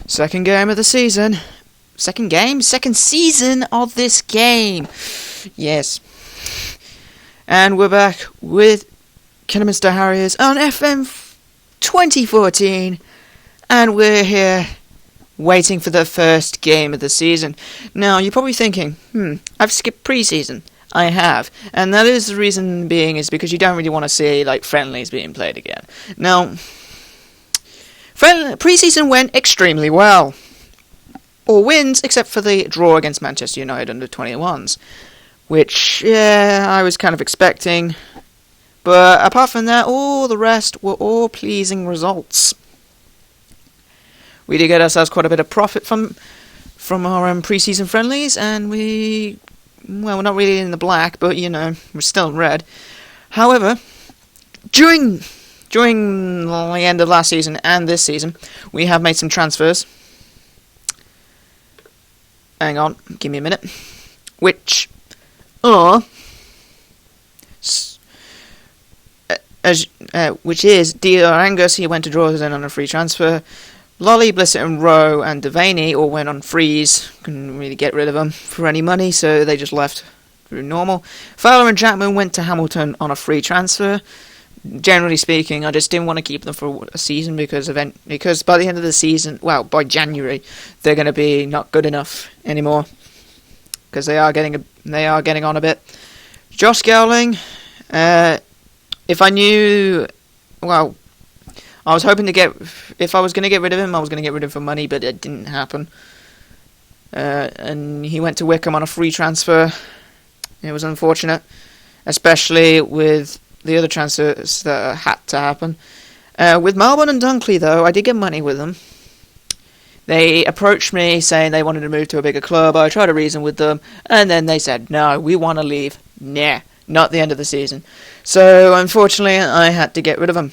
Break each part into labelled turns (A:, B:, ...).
A: Second game of the season. Second game? Second season of this game. Yes. And we're back with Kidderminster Harriers on FM2014. And we're here waiting for the first game of the season. Now, you're probably thinking, I've skipped pre-season. I have. And that is the reason being is because you don't really want to see, friendlies being played again. Now, pre-season went extremely well. All wins, except for the draw against Manchester United under 21s. Which, I was kind of expecting. But apart from that, all the rest were all pleasing results. We did get ourselves quite a bit of profit from our pre-season friendlies, and we're not really in the black, but, we're still in red. However, during the end of last season and this season, we have made some transfers. Hang on, give me a minute. Which are... which is Deja Angus, he went to Drawson on a free transfer. Lolly, Blissett and Rowe and Devaney all went on freeze. Couldn't really get rid of them for any money, so they just left through normal. Fowler and Jackman went to Hamilton on a free transfer. Generally speaking, I just didn't want to keep them for a season because by the end of the season, by January, they're going to be not good enough anymore because they are getting on a bit. Josh Gowling, if I knew, I was hoping to if I was going to get rid of him, I was going to get rid of him for money, but it didn't happen. And he went to Wickham on a free transfer. It was unfortunate, especially with the other transfers that had to happen. With Melbourne and Dunkley, though, I did get money with them. They approached me saying they wanted to move to a bigger club. I tried to reason with them, and then they said, no, we want to leave. Nah, not the end of the season. So, unfortunately, I had to get rid of them.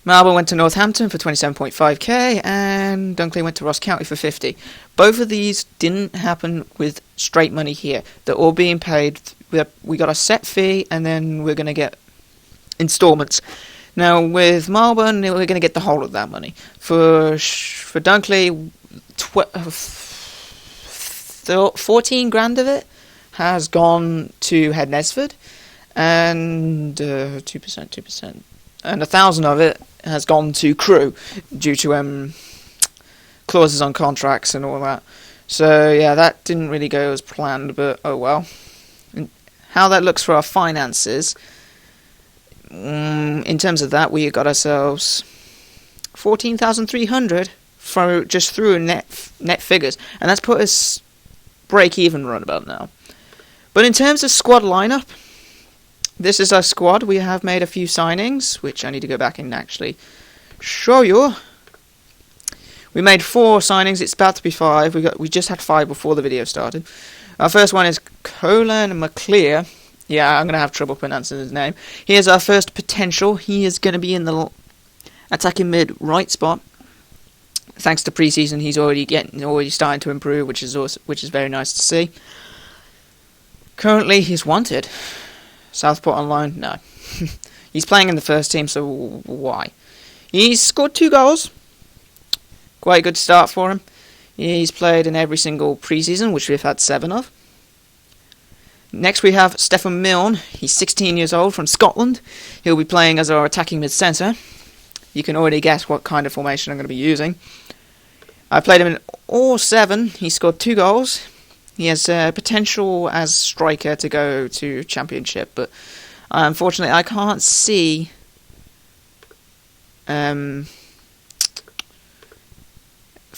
A: Melbourne went to Northampton for 27.5k, and Dunkley went to Ross County for 50. Both of these didn't happen with straight money here. They're all being paid. We got a set fee, and then we're going to get instalments. Now, with Melbourne, we're going to get the whole of that money. For Dunkley, 14 grand of it has gone to Head Nesford, and 2%, and 1,000 of it has gone to Crew due to clauses on contracts and all that. So yeah, that didn't really go as planned, but oh well. And how that looks for our finances, in terms of that, we got ourselves 14,300 through net figures, and that's put us break even right about now. But in terms of squad lineup, this is our squad. We have made a few signings, which I need to go back and actually show you. We made 4 signings. It's about to be 5. We just had 5 before the video started. Our first one is Colin McClear. Yeah, I'm going to have trouble pronouncing his name. He is our first potential. He is going to be in the attacking mid right spot. Thanks to pre-season, he's already starting to improve, which is very nice to see. Currently, he's wanted. Southport Online? No. He's playing in the first team, so why? He's scored 2 goals. Quite a good start for him. He's played in every single pre-season, which we've had 7 of. Next we have Stefan Milne. He's 16 years old from Scotland. He'll be playing as our attacking mid-centre. You can already guess what kind of formation I'm going to be using. I played him in all 7. He scored 2 goals. He has potential as striker to go to Championship, but unfortunately I can't see for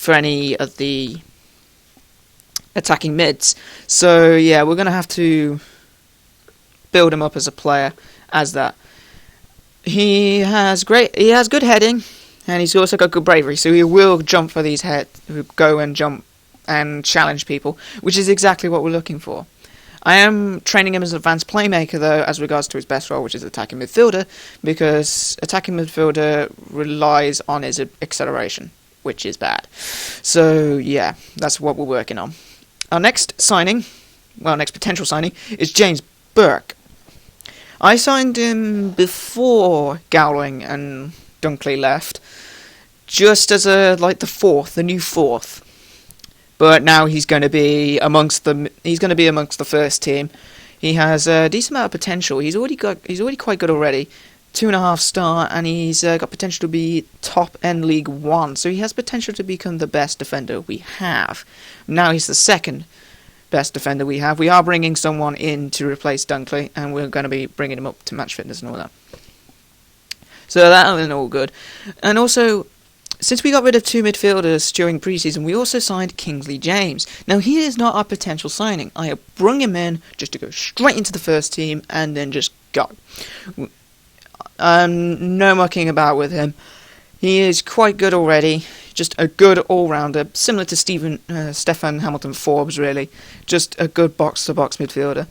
A: any of the attacking mids. So yeah, we're going to have to build him up as a player as that. He has good heading, and he's also got good bravery, so he will jump for these go and jump and challenge people, which is exactly what we're looking for. I am training him as an advanced playmaker, though, as regards to his best role, which is attacking midfielder, because attacking midfielder relies on his acceleration, which is bad. So, yeah, that's what we're working on. Our next potential signing, is James Burke. I signed him before Gowling and Dunkley left. just as the new fourth. But now he's going to be amongst the first team. He has a decent amount of potential. He's already quite good already. 2.5 star, and he's got potential to be top end League 1. So he has potential to become the best defender we have. Now he's the second best defender we have. We are bringing someone in to replace Dunkley, and we're going to be bringing him up to match fitness and all that. So that is all good. And also, since we got rid of 2 midfielders during pre-season, we also signed Kingsley James. Now, he is not our potential signing. I have brung him in just to go straight into the first team and then just go. No mucking about with him. He is quite good already. Just a good all-rounder, similar to Stefan Hamilton Forbes, really. Just a good box-to-box midfielder.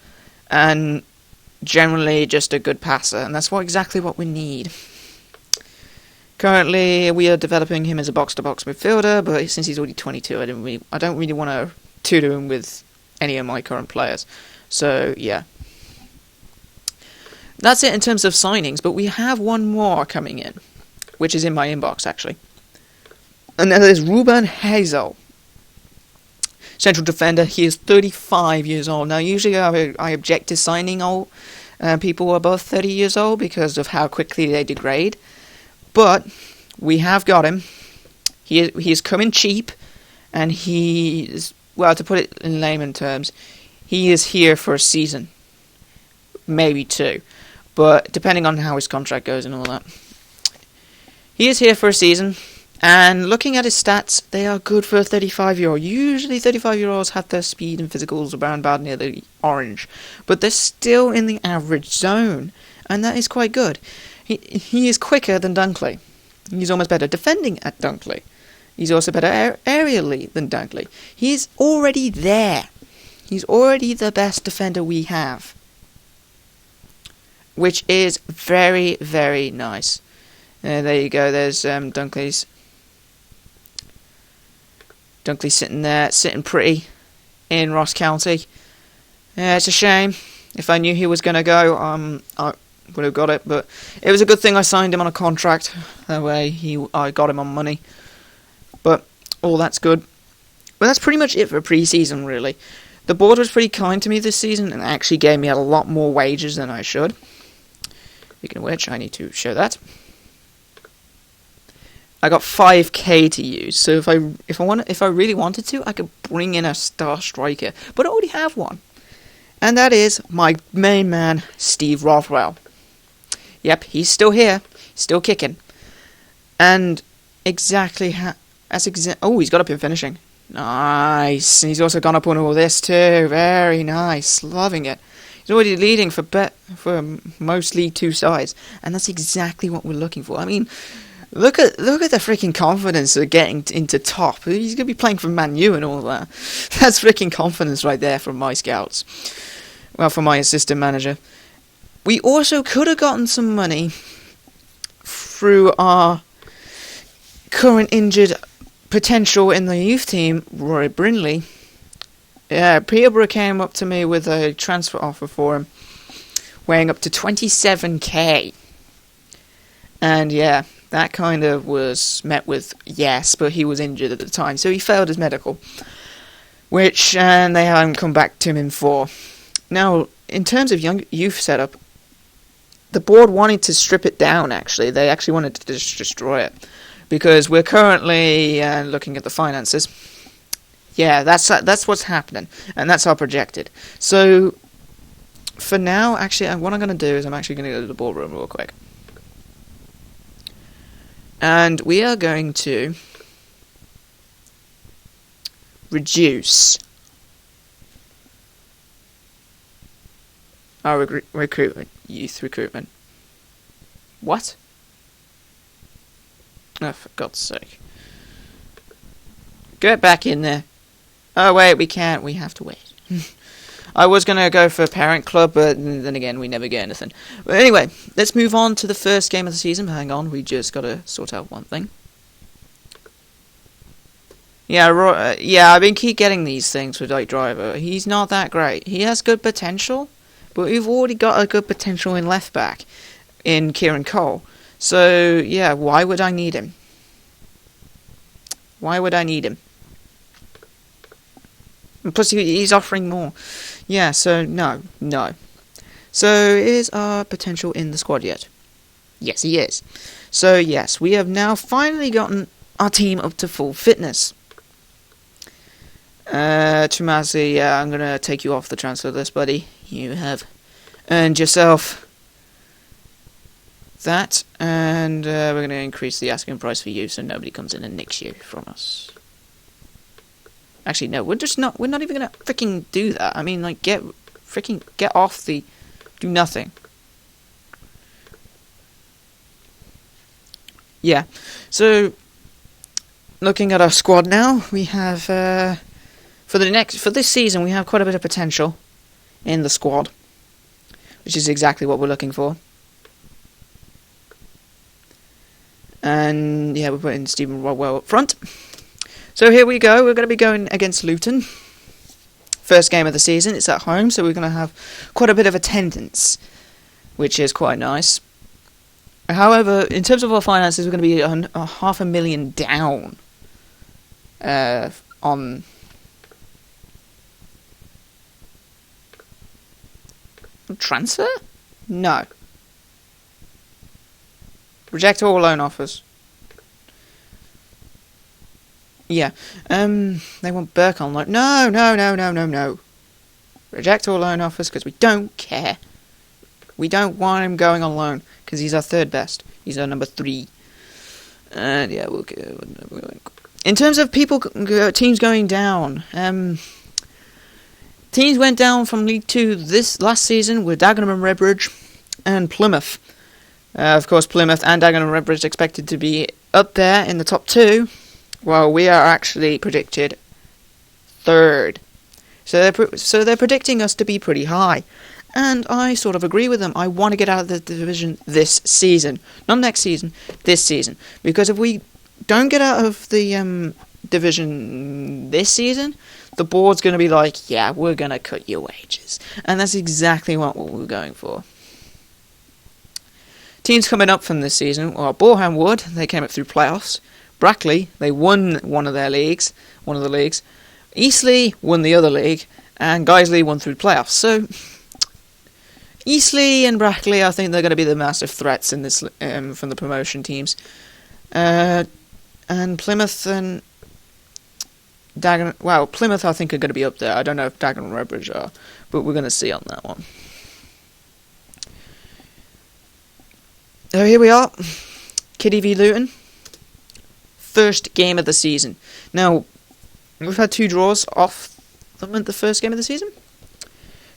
A: And generally just a good passer. And that's exactly what we need. Currently, we are developing him as a box-to-box midfielder, but since he's already 22, I don't really want to tutor him with any of my current players. So, yeah. That's it in terms of signings, but we have one more coming in, which is in my inbox, actually. And that is Ruben Hazel. Central defender. He is 35 years old. Now, usually I object to signing people above 30 years old because of how quickly they degrade. But we have got him. He is coming cheap, and he is, well, to put it in layman terms, he is here for a season, maybe 2, but depending on how his contract goes and all that. He is here for a season, and looking at his stats, they are good for a 35-year-old. Usually 35-year-olds have their speed and physicals around about near the orange, but they're still in the average zone, and that is quite good. He is quicker than Dunkley. He's almost better defending at Dunkley. He's also better aerially than Dunkley. He's already there. He's already the best defender we have. Which is very, very nice. There you go. There's Dunkley's. Dunkley sitting there, sitting pretty in Ross County. It's a shame. If I knew he was going to go, I would have got it, but it was a good thing I signed him on a contract. That way I got him on money. But all that's good. But that's pretty much it for pre-season, really. The board was pretty kind to me this season and actually gave me a lot more wages than I should. Speaking of which, I need to show that. I got 5k to use, so if I really wanted to, I could bring in a star striker, but I already have one. And that is my main man, Steve Rothwell. Yep, he's still here, still kicking. And exactly oh, he's got up in finishing. Nice. He's also gone up on all this too. Very nice. Loving it. He's already leading for most League 2 sides, and that's exactly what we're looking for. I mean, look at the freaking confidence of getting into top. He's gonna be playing for Man U and all that. That's freaking confidence right there from my scouts. Well, for my assistant manager. We also could have gotten some money through our current injured potential in the youth team, Rory Brindley. Yeah, Peterborough came up to me with a transfer offer for him, weighing up to 27k. And yeah, that kind of was met with yes, but he was injured at the time, so he failed his medical, which they haven't come back to him for. Now, in terms of youth setup, the board wanted to strip it down, actually. They actually wanted to just destroy it. Because we're currently looking at the finances. Yeah, that's what's happening. And that's our projected. So, for now, actually, what I'm going to do is I'm actually going to go to the boardroom real quick. And we are going to reduce our youth recruitment. What? Oh, for God's sake. Get back in there. Oh, wait, we can't. We have to wait. I was going to go for Parent Club, but then again, we never get anything. But anyway, let's move on to the first game of the season. Hang on, we just got to sort out one thing. Yeah, I've been keep getting these things with Dyke Driver. He's not that great. He has good potential, but we've already got a good potential in left back in Kieran Cole. So, yeah, why would I need him? Why would I need him? And plus, he's offering more. Yeah, so no. So, is our potential in the squad yet? Yes, he is. So, yes, we have now finally gotten our team up to full fitness. Tomasi, yeah, I'm going to take you off the transfer list, buddy. You have earned yourself that, and we're going to increase the asking price for you so nobody comes in and nicks you from us. Actually, no, we're not even going to freaking do that. I mean, like, get off the, do nothing. Yeah, so, looking at our squad now, we have, for this season, we have quite a bit of potential in the squad, which is exactly what we're looking for. And, yeah, we're putting Stephen Rodwell up front. So here we go, we're going to be going against Luton. First game of the season, it's at home, so we're going to have quite a bit of attendance, which is quite nice. However, in terms of our finances, we're going to be a $500,000 down on transfer? No. Reject all loan offers. Yeah. They want Burke on loan. No. Reject all loan offers because we don't care. We don't want him going on loan because he's our third best. He's our number 3. And yeah, we'll go. In terms of teams going down, teams went down from League 2 this last season with Dagenham and Redbridge and Plymouth. Of course, Plymouth and Dagenham and Redbridge expected to be up there in the top 2, while we are actually predicted 3rd. So they're predicting us to be pretty high. And I sort of agree with them. I want to get out of the division this season. Not next season, this season. Because if we don't get out of the division this season, the board's going to be like, yeah, we're going to cut your wages. And that's exactly what we're going for. Teams coming up from this season are Boreham Wood, they came up through playoffs. Brackley, they won one of the leagues. Eastleigh won the other league. And Guiseley won through playoffs. So Eastleigh and Brackley, I think they're going to be the massive threats in this from the promotion teams. And Plymouth and Dagenham... Well, Plymouth, I think, are going to be up there. I don't know if Dagenham and Redbridge are, but we're going to see on that one. So here we are. Kiddie v Luton. First game of the season. Now, we've had 2 draws off them at the first game of the season.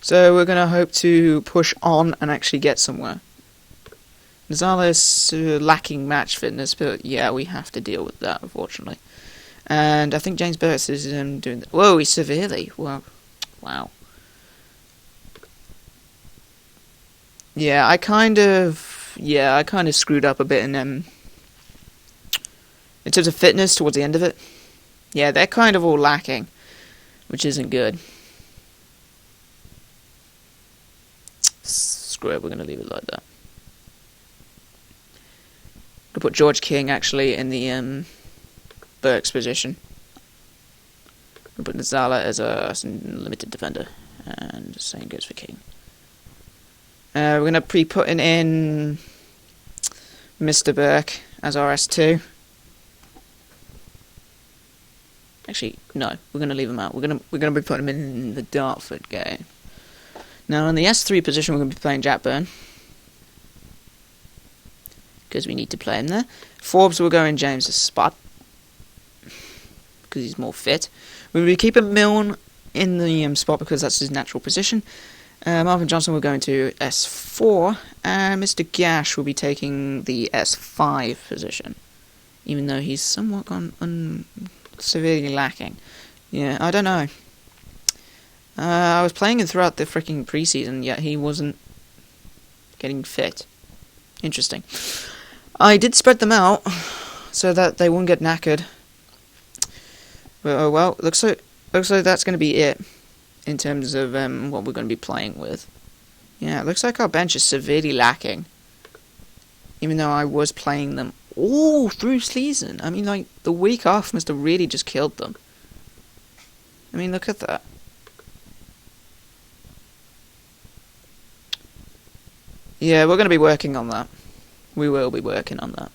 A: So we're going to hope to push on and actually get somewhere. Nizala is lacking match fitness, but yeah, we have to deal with that, unfortunately. And I think James Burris is doing that. Whoa, he's severely. Wow. Yeah, I kind of screwed up a bit in terms of fitness towards the end of it. Yeah, they're kind of all lacking, which isn't good. Screw it, we're going to leave it like that. We'll put George King actually in the Burke's position. We'll put Nizala as a limited defender, and the same goes for King. We're going to put in Mr. Burke as RS2. Actually, no, we're going to leave him out. We're going to be putting him in the Dartford game. Now, in the S3 position, we're going to be playing Jack Byrne, because we need to play him there. Forbes will go in James's spot, because he's more fit. We'll be keeping Milne in the spot, because that's his natural position. Marvin Johnson will go into S4, and Mr. Gash will be taking the S5 position, even though he's somewhat severely lacking. Yeah, I don't know. I was playing him throughout the freaking preseason, yet he wasn't getting fit. Interesting. I did spread them out so that they wouldn't get knackered. But oh well, looks like that's going to be it in terms of what we're going to be playing with. Yeah, it looks like our bench is severely lacking, even though I was playing them all through season. I mean, like, the week off must have really just killed them. I mean, look at that. Yeah, we're going to be working on that. We will be working on that.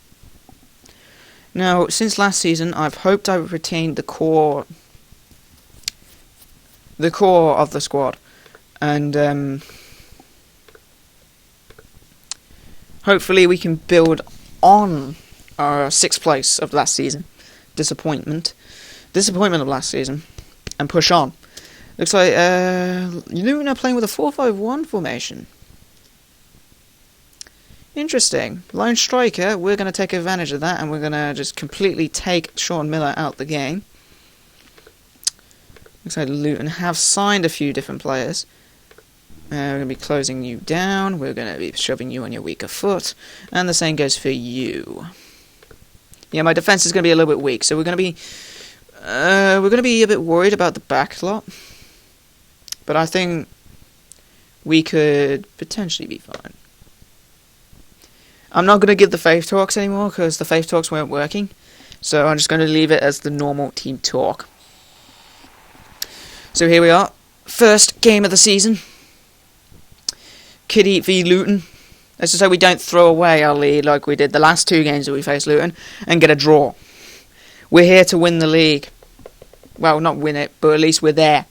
A: Now, since last season, I've hoped I've retained the core of the squad, and hopefully we can build on our 6th place of last season. Disappointment of last season, and push on. Looks like Luton are playing with a 4-5-1 formation. Interesting. Lone striker, we're going to take advantage of that, and we're going to just completely take Sean Miller out the game. Looks like Luton have signed a few different players. We're going to be closing you down, we're going to be shoving you on your weaker foot, and the same goes for you. Yeah, my defence is going to be a little bit weak, so we're going to be a bit worried about the back lot. But I think we could potentially be fine. I'm not going to give the Faith Talks anymore, because the Faith Talks weren't working. So I'm just going to leave it as the normal team talk. So here we are. First game of the season. Kiddy v Luton. Let's just hope we don't throw away our lead like we did the last 2 games that we faced Luton, and get a draw. We're here to win the league. Well, not win it, but at least we're there.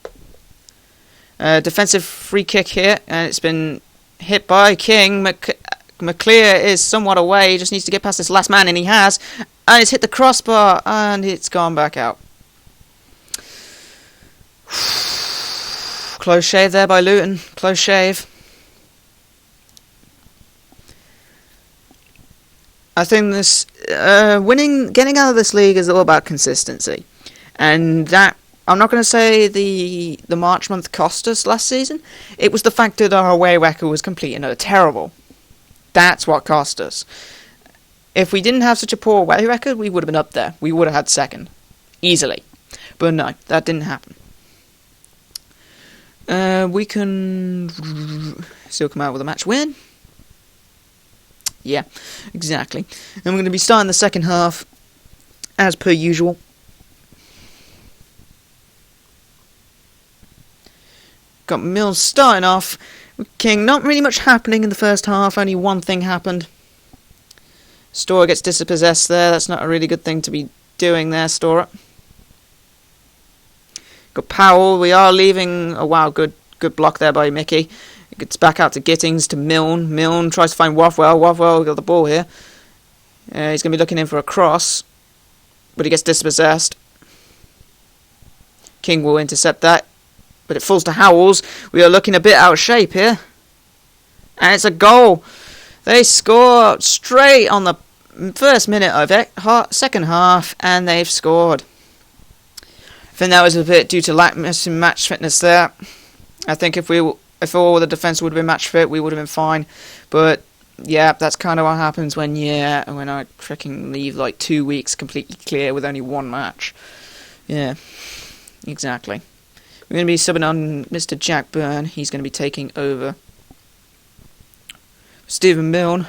A: Defensive free kick here, and it's been hit by King. McClear is somewhat away, he just needs to get past this last man, and he has. And it's hit the crossbar, and it's gone back out. Close shave there by Luton. Close shave. I think this getting out of this league is all about consistency, and that I'm not going to say the March month cost us last season. It was the fact that our away record was complete and utter terrible. That's what cost us. If we didn't have such a poor away record, we would have been up there. We would have had 2nd easily, but no, that didn't happen. We can still come out with a match win. Yeah, exactly. And we're going to be starting the second half as per usual. Got Mills starting off. King, not really much happening in the first half. Only one thing happened. Stora gets dispossessed there. That's not a really good thing to be doing there, Stora. Got Powell. We are leaving. Oh wow, good block there by Mickey. It gets back out to Gittings, to Milne. Milne tries to find Rothwell. Rothwell got the ball here. He's going to be looking in for a cross, but he gets dispossessed. King will intercept that, but it falls to Howells. We are looking a bit out of shape here. And it's a goal. They score straight on the first minute of it, second half, and they've scored. I think that was a bit due to lack of match fitness there. I think if all the defence would have been match fit, we would have been fine. But yeah, that's kind of what happens when I freaking leave like 2 weeks completely clear with only 1 match. Yeah, exactly. We're going to be subbing on Mr. Jack Byrne. He's going to be taking over. Stephen Milne.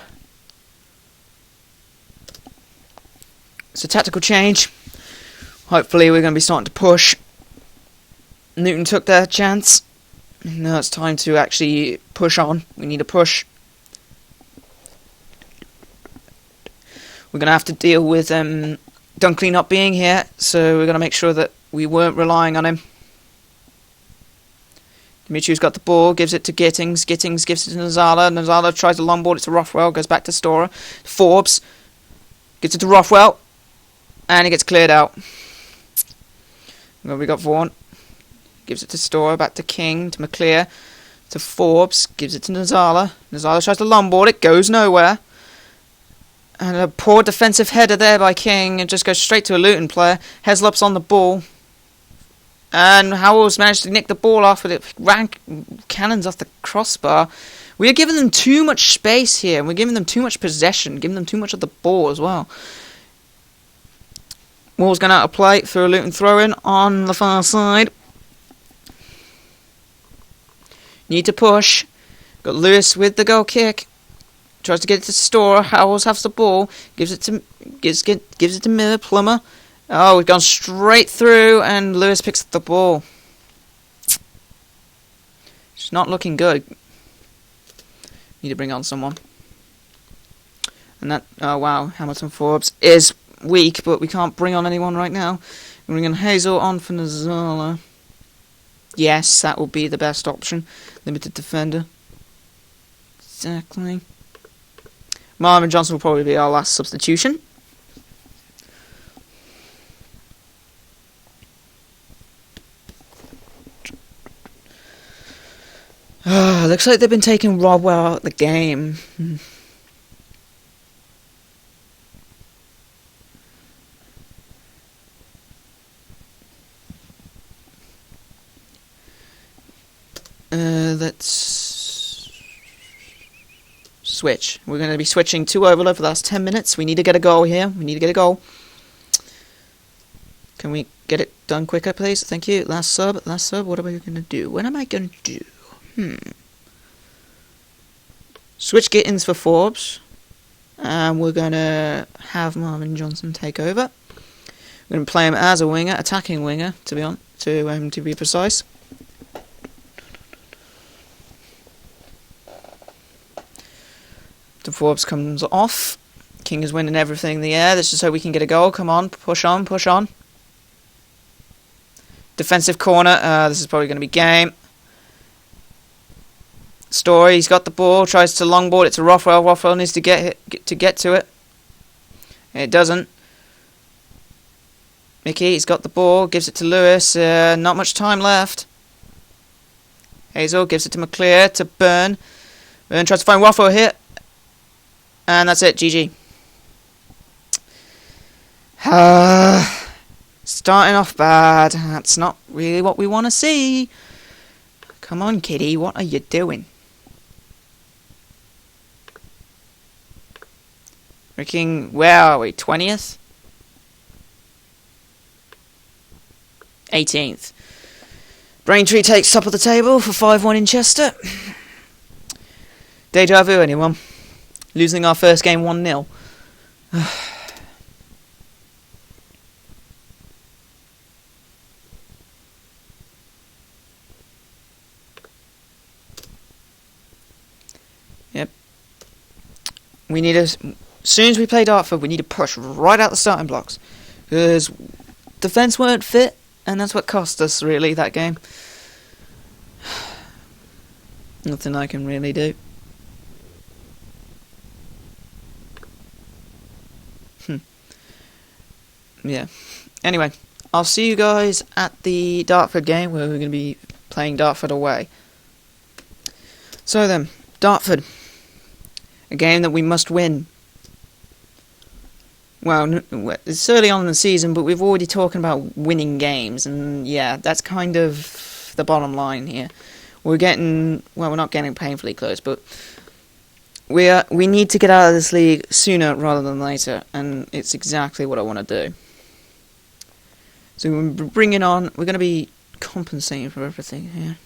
A: It's a tactical change. Hopefully we're going to be starting to push. Newton took their chance. Now it's time to actually push on. We need a push. We're going to have to deal with Dunkley not being here, so we're going to make sure that we weren't relying on him. Dimitriou's got the ball, gives it to Gittings. Gittings gives it to Nazala. Nazala tries to longboard it to Rothwell, goes back to Stora. Forbes gives it to Rothwell, and he gets cleared out. Well, we got Vaughan. Gives it to Stora, back to King, to McClear, to Forbes, gives it to Nazala. Nazala tries to longboard it, goes nowhere. And a poor defensive header there by King, and just goes straight to a Luton player. Heslop's on the ball. And Howells managed to nick the ball off, but it ran cannons off the crossbar. We are giving them too much space here, and we're giving them too much possession, giving them too much of the ball as well. Ball's gone out of play through a Luton throw-in on the far side. Need to push. Got Lewis with the goal kick. Tries to get it to Store. Howells has the ball. Gives it to Miller. Plummer. Oh, we've gone straight through, and Lewis picks up the ball. It's not looking good. Need to bring on someone. And that, oh wow, Hamilton Forbes is weak, but we can't bring on anyone right now. We're bringing Hazel on for Nazala. Yes, that will be the best option. Limited defender. Exactly. Marvin Johnson will probably be our last substitution. Looks like they've been taking Rodwell out of the game. Let's switch. We're going to be switching to Overload for the last 10 minutes. We need to get a goal here. We need to get a goal. Can we get it done quicker, please? Thank you. Last sub. What are we going to do? What am I going to do? Switch Gittins for Forbes. And we're going to have Marvin Johnson take over. We're going to play him as a winger, attacking winger, to be precise. The Forbes comes off. King is winning everything in the air. This is so we can get a goal. Come on, push on, push on. Defensive corner. This is probably going to be game. Story, he's got the ball. Tries to longboard it to Rothwell. Rothwell needs to get to it. It doesn't. Mickey, he's got the ball. Gives it to Lewis. Not much time left. Hazel gives it to McClear to Byrne. Byrne tries to find Rothwell here. And that's it, GG. Starting off bad. That's not really what we want to see. Come on, Kitty, what are you doing? Freaking, where are we? 20th? 18th. Braintree takes top of the table for 5-1 in Chester. Deja vu, anyone? Losing our first game 1-0. Yep. We need as soon as we play Dartford, we need to push right out the starting blocks. Because defence weren't fit, and that's what cost us, really, that game. Nothing I can really do. Yeah. Anyway, I'll see you guys at the Dartford game where we're going to be playing Dartford away. So then, Dartford. A game that we must win. Well, it's early on in the season, but we've already talking about winning games. And yeah, that's kind of the bottom line here. We're not getting painfully close, but we need to get out of this league sooner rather than later. And it's exactly what I want to do. So we're going to be compensating for everything here.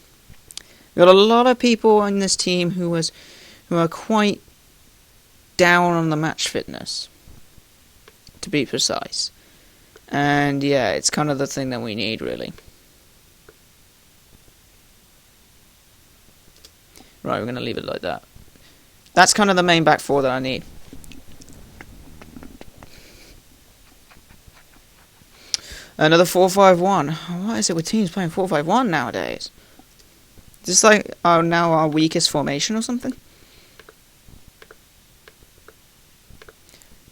A: We've got a lot of people on this team who are quite down on the match fitness, to be precise. And yeah, it's kind of the thing that we need, really. Right, we're going to leave it like that. That's kind of the main back four that I need. Another 4-5-1. What is it with teams playing 4-5-1 nowadays? Is this like now our weakest formation or something?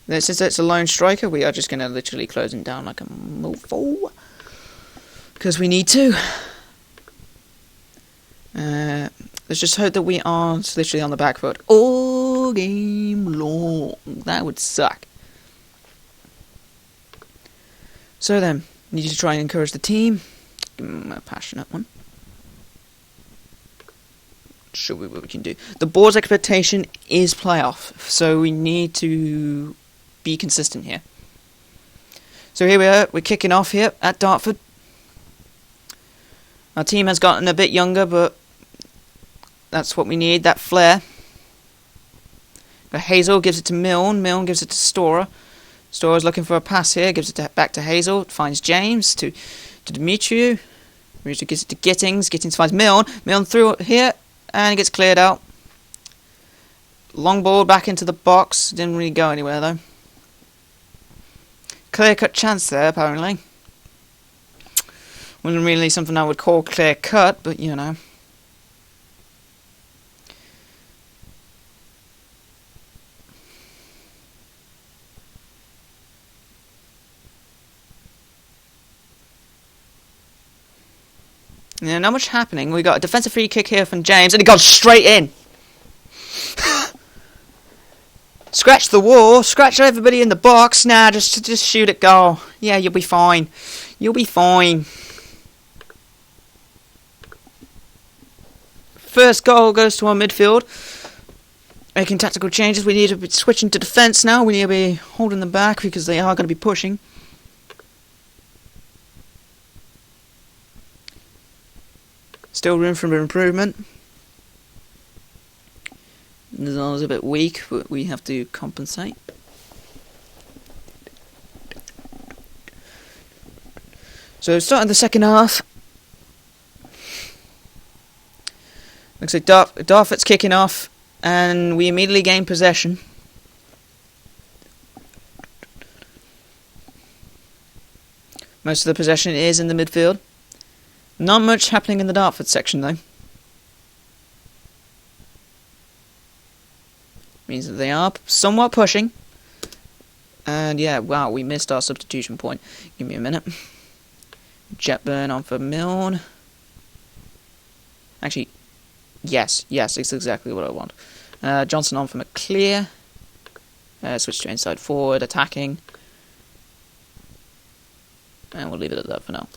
A: Since it's a lone striker, we are just going to literally close him down like a mofo. Because we need to. Let's just hope that we aren't literally on the back foot all game long. That would suck. So then, need to try and encourage the team. Give them a passionate one. Show we what we can do. The board's expectation is playoff, so we need to be consistent here. So here we are, we're kicking off here at Dartford. Our team has gotten a bit younger, but that's what we need, that flair. Hazel gives it to Milne. Milne gives it to Storer. Storer's looking for a pass here. Gives it back to Hazel. Finds James to Demetriou. Demetriou gives it to Gittings. Gittings finds Milne. Milne through here and gets cleared out. Long ball back into the box. Didn't really go anywhere though. Clear-cut chance there, apparently. Wasn't really something I would call clear-cut, but you know. Yeah, not much happening. We got a defensive free kick here from James, and he got straight in. Scratch the wall, scratch everybody in the box. Nah, just shoot it, goal. Yeah, you'll be fine. You'll be fine. First goal goes to our midfield. Making tactical changes. We need to be switching to defence now. We need to be holding them back because they are going to be pushing. Still room for improvement. Nizar's a bit weak, but we have to compensate. So starting the second half. Looks like Dartford's kicking off, and we immediately gain possession. Most of the possession is in the midfield. Not much happening in the Dartford section though. Means that they are somewhat pushing. And yeah, wow, we missed our substitution point. Give me a minute. Jetburn on for Milne. Actually, yes, it's exactly what I want. Johnson on for McClear. Switch to inside forward, attacking. And we'll leave it at that for now.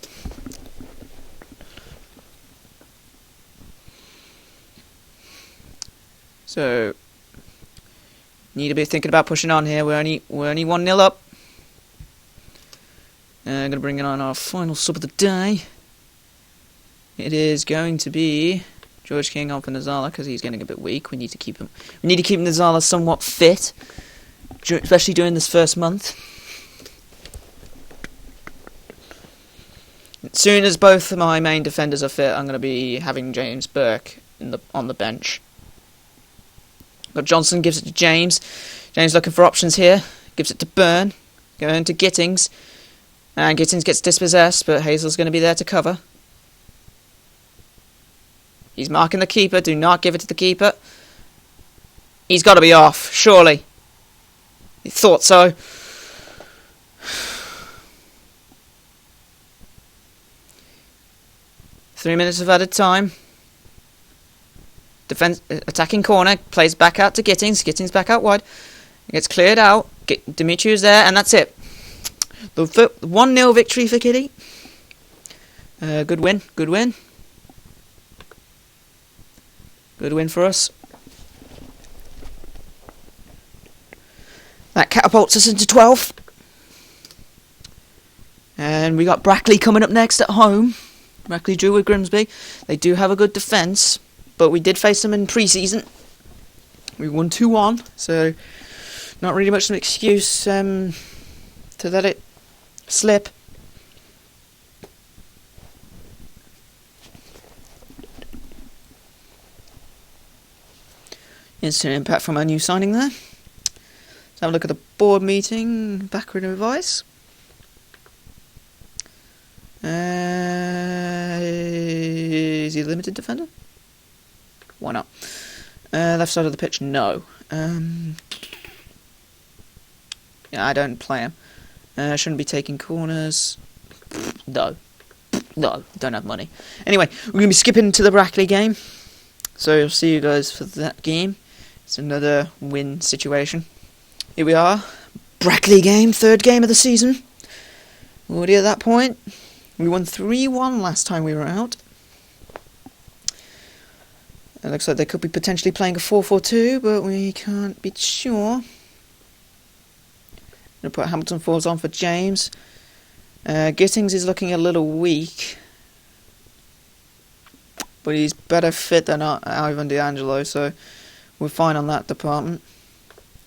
A: So, need to be thinking about pushing on here. We're only 1-0 up. I'm gonna bring in on our final sub of the day. It is going to be George King on for Nazala because he's getting a bit weak. We need to keep him. We need to keep Nazala somewhat fit, especially during this first month. As soon as both of my main defenders are fit, I'm going to be having James Burke on the bench. But Johnson gives it to James. James looking for options here. Gives it to Byrne. Going to Gittings. And Gittings gets dispossessed, but Hazel's going to be there to cover. He's marking the keeper. Do not give it to the keeper. He's got to be off, surely. He thought so. 3 minutes of added time. Attacking corner, plays back out to Gittings. Gittings back out wide. It gets cleared out. Demetriou's there, and that's it. The 1-0 victory for Kiddy. Good win. Good win for us. That catapults us into 12th. And we got Brackley coming up next at home. Brackley drew with Grimsby. They do have a good defence, but we did face them in pre-season. We won 2-1, so not really much of an excuse to let it slip. Instant impact from our new signing there. Let's have a look at the board meeting, backward advice. Is he a limited defender? Why not? Left side of the pitch, no. Yeah, I don't play him. Shouldn't be taking corners. No, don't have money. Anyway, we're going to be skipping to the Brackley game. So I'll see you guys for that game. It's another win situation. Here we are. Brackley game, third game of the season. Already at that point. We won 3-1 last time we were out. It looks like they could be potentially playing a 4-4-2, but we can't be sure. I'm going to put Hamilton Falls on for James. Gittings is looking a little weak, but he's better fit than Ivan D'Angelo, so we're fine on that department.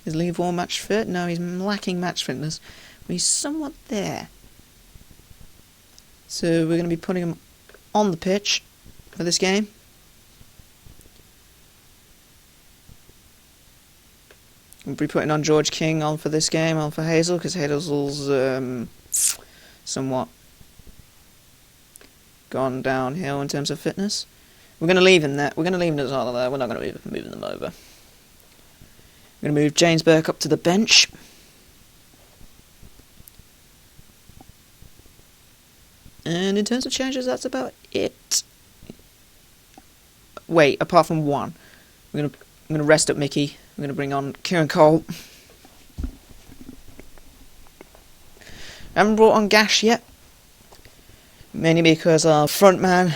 A: Is Lee Vaughan match fit? No, he's lacking match fitness. But he's somewhat there. So we're going to be putting him on the pitch for this game. We'll be putting on George King on for this game, on for Hazel, because Hazel's somewhat gone downhill in terms of fitness. We're going to leave him there. We're going to leave Nazala there. We're not going to be moving them over. We're going to move James Burke up to the bench. And in terms of changes, that's about it. Wait, apart from one. I'm gonna rest up Mickey. I'm gonna bring on Kieran Cole. I haven't brought on Gash yet. Mainly because our front man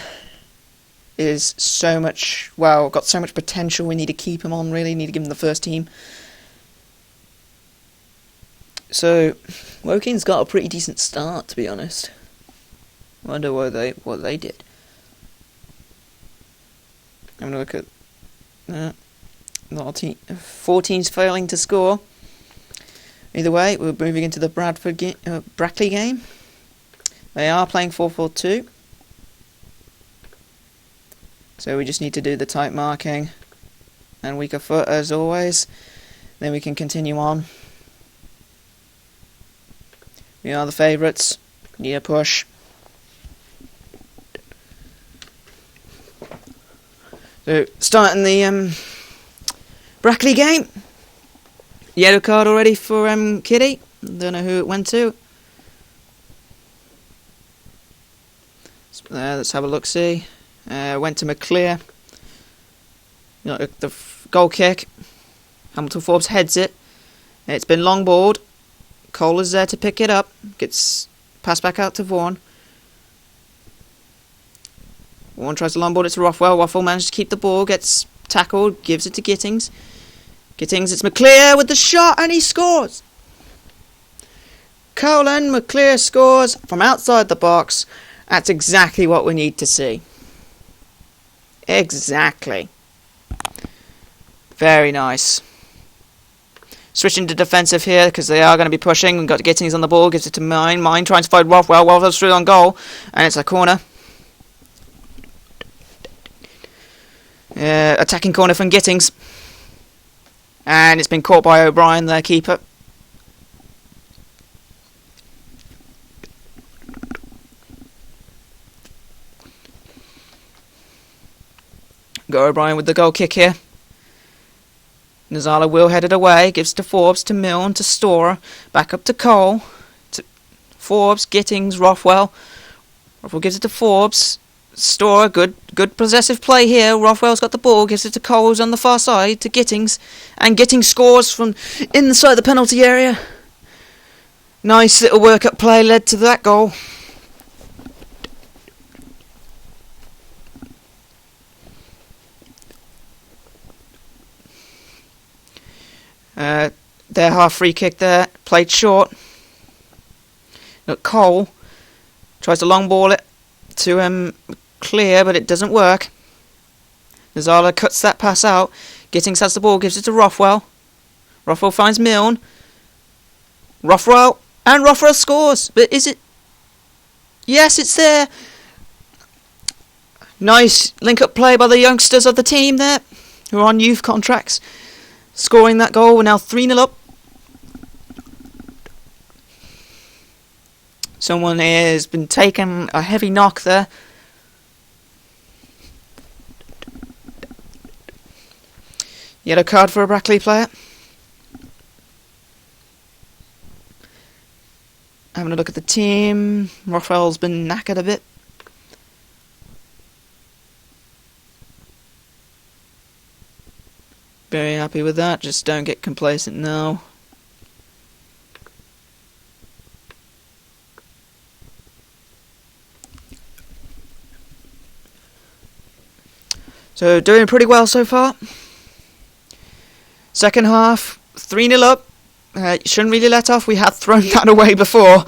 A: is so much, well, got so much potential. We need to keep him on, really. Need to give him the first team. So, Woking's got a pretty decent start, to be honest. Wonder what they did. I'm gonna look at 4 teams failing to score. Either way, we're moving into the Brackley game. They are playing 4-4-2, so we just need to do the tight marking and weaker foot as always. Then we can continue on. We are the favourites. Need a push. So, starting the Brackley game. Yellow card already for Kitty. Don't know who it went to. Let's have a look-see. Went to McClear. The goal kick. Hamilton Forbes heads it. It's been long balled. Cole is there to pick it up. Gets passed back out to Vaughan. Vaughan tries to long ball it to Rothwell. Rothwell manages to keep the ball. Gets tackled. Gives it to Gittings. Gittings, it's McClear with the shot, and he scores. Colin McClear scores from outside the box. That's exactly what we need to see. Exactly. Very nice. Switching to defensive here because they are going to be pushing. We've got Gittings on the ball. Gives it to Mine. Mine trying to find Rothwell. Rothwell's through on goal. And it's a corner. Attacking corner from Gittings. And it's been caught by O'Brien, their keeper. Go O'Brien with the goal kick here. Nazala will head it away. Gives to Forbes, to Milne, to Storer. Back up to Cole. To Forbes, Gittings, Rothwell. Rothwell gives it to Forbes. Storer, good possessive play here. Rothwell's got the ball, gives it to Coles on the far side, to Gittings. And Gittings scores from inside the penalty area. Nice little work-up play led to that goal. Their half free kick there, played short. Look, Cole tries to long ball it to Clear, but it doesn't work. Nazala cuts that pass out. Gittings has the ball, gives it to Rothwell. Rothwell finds Milne. Rothwell scores. But is it? Yes, it's there. Nice link-up play by the youngsters of the team there, who are on youth contracts. Scoring that goal. We're now 3-0 up. Someone has been taking a heavy knock there. Yellow card for a Brackley player. Having a look at the team. Rothwell's been knackered a bit. Very happy with that. Just don't get complacent now. So doing pretty well so far. Second half, 3-0 up. Shouldn't really let off. We had thrown that away before.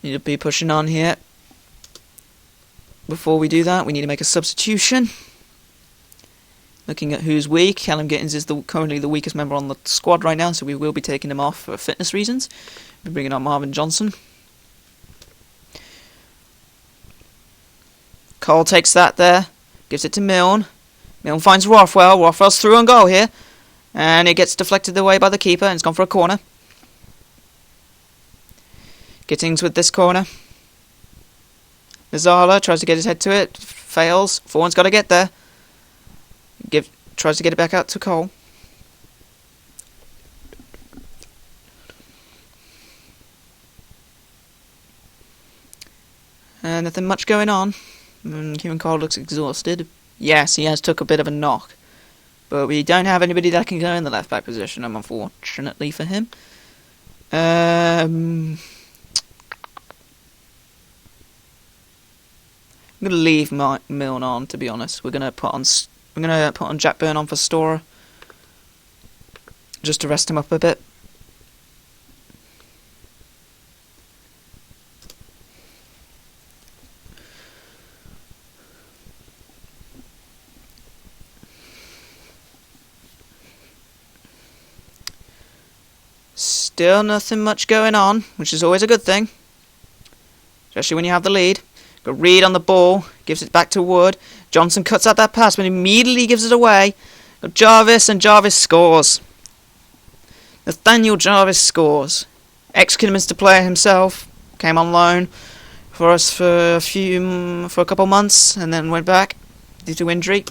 A: Need to be pushing on here. Before we do that, we need to make a substitution. Looking at who's weak, Callum Gittins is currently the weakest member on the squad right now, so we will be taking him off for fitness reasons. We're bringing on Marvin Johnson. Cole takes that there, gives it to Milne. Milne finds Rothwell. Rothwell's through on goal here, and it gets deflected away by the keeper, and it's gone for a corner. Gittins with this corner. Nazala tries to get his head to it, fails. Vaughan's got to get there. Tries to get it back out to Cole. Nothing much going on. Kieran Cole looks exhausted. Yes, he has took a bit of a knock. But we don't have anybody that can go in the left back position, unfortunately for him. I'm going to leave Milne on, to be honest. We're going to put on Jack Byrne on for Storer, just to rest him up a bit. Still nothing much going on, which is always a good thing, especially when you have the lead. Got Reed on the ball, gives it back to Wood. Johnson cuts out that pass, but immediately gives it away. Got Jarvis, and Jarvis scores. Nathaniel Jarvis scores. Ex-Kidderminster player himself, came on loan for us for a couple months, and then went back due to injury.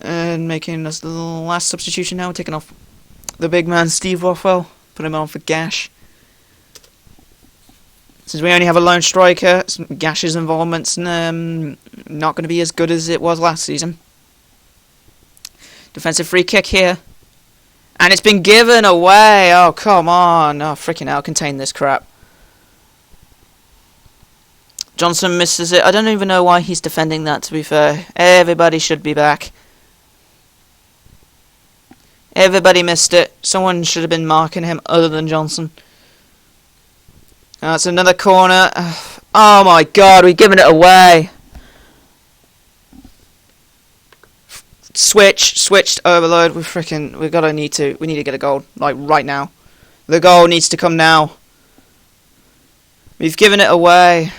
A: And making us the last substitution now, taking off the big man Steve Rothwell, put him on for Gash. Since we only have a lone striker, Gash's involvement's not going to be as good as it was last season. Defensive free kick here. And it's been given away. Oh, come on. Oh, freaking hell, contain this crap. Johnson misses it. I don't even know why he's defending that, to be fair. Everybody should be back. Everybody missed it. Someone should have been marking him other than Johnson. That's another corner. Oh my god, we've given it away. Switched, overload. We need to get a goal, like right now. The goal needs to come now. We've given it away.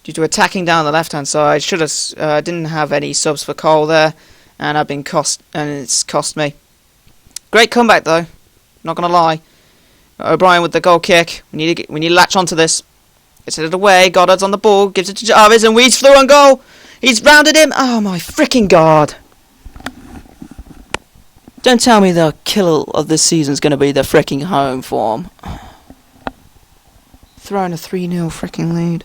A: Due to attacking down the left-hand side, didn't have any subs for Cole there, and it's cost me. Great comeback though, not gonna lie. O'Brien with the goal kick. We need to latch onto this. Gets it away. Goddard's on the ball. Gives it to Jarvis, and Weeds through on goal. He's rounded him. Oh my freaking god! Don't tell me the killer of this season is going to be the freaking home form. Throwing a 3-0 freaking lead.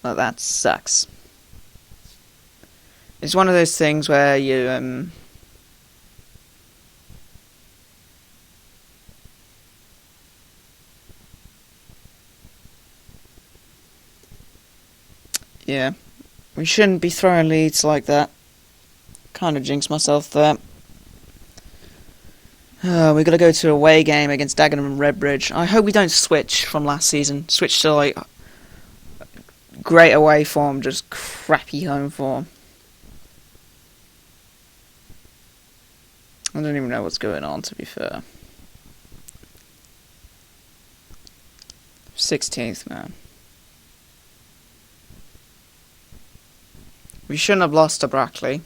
A: Well, that sucks. It's one of those things where you yeah, we shouldn't be throwing leads like that. Kind of jinxed myself there. We're gonna go to a away game against Dagenham and Redbridge. I hope we don't switch from last season. Switch to like great away form, just crappy home form. I don't even know what's going on, to be fair. 16th, man. We shouldn't have lost to Brackley.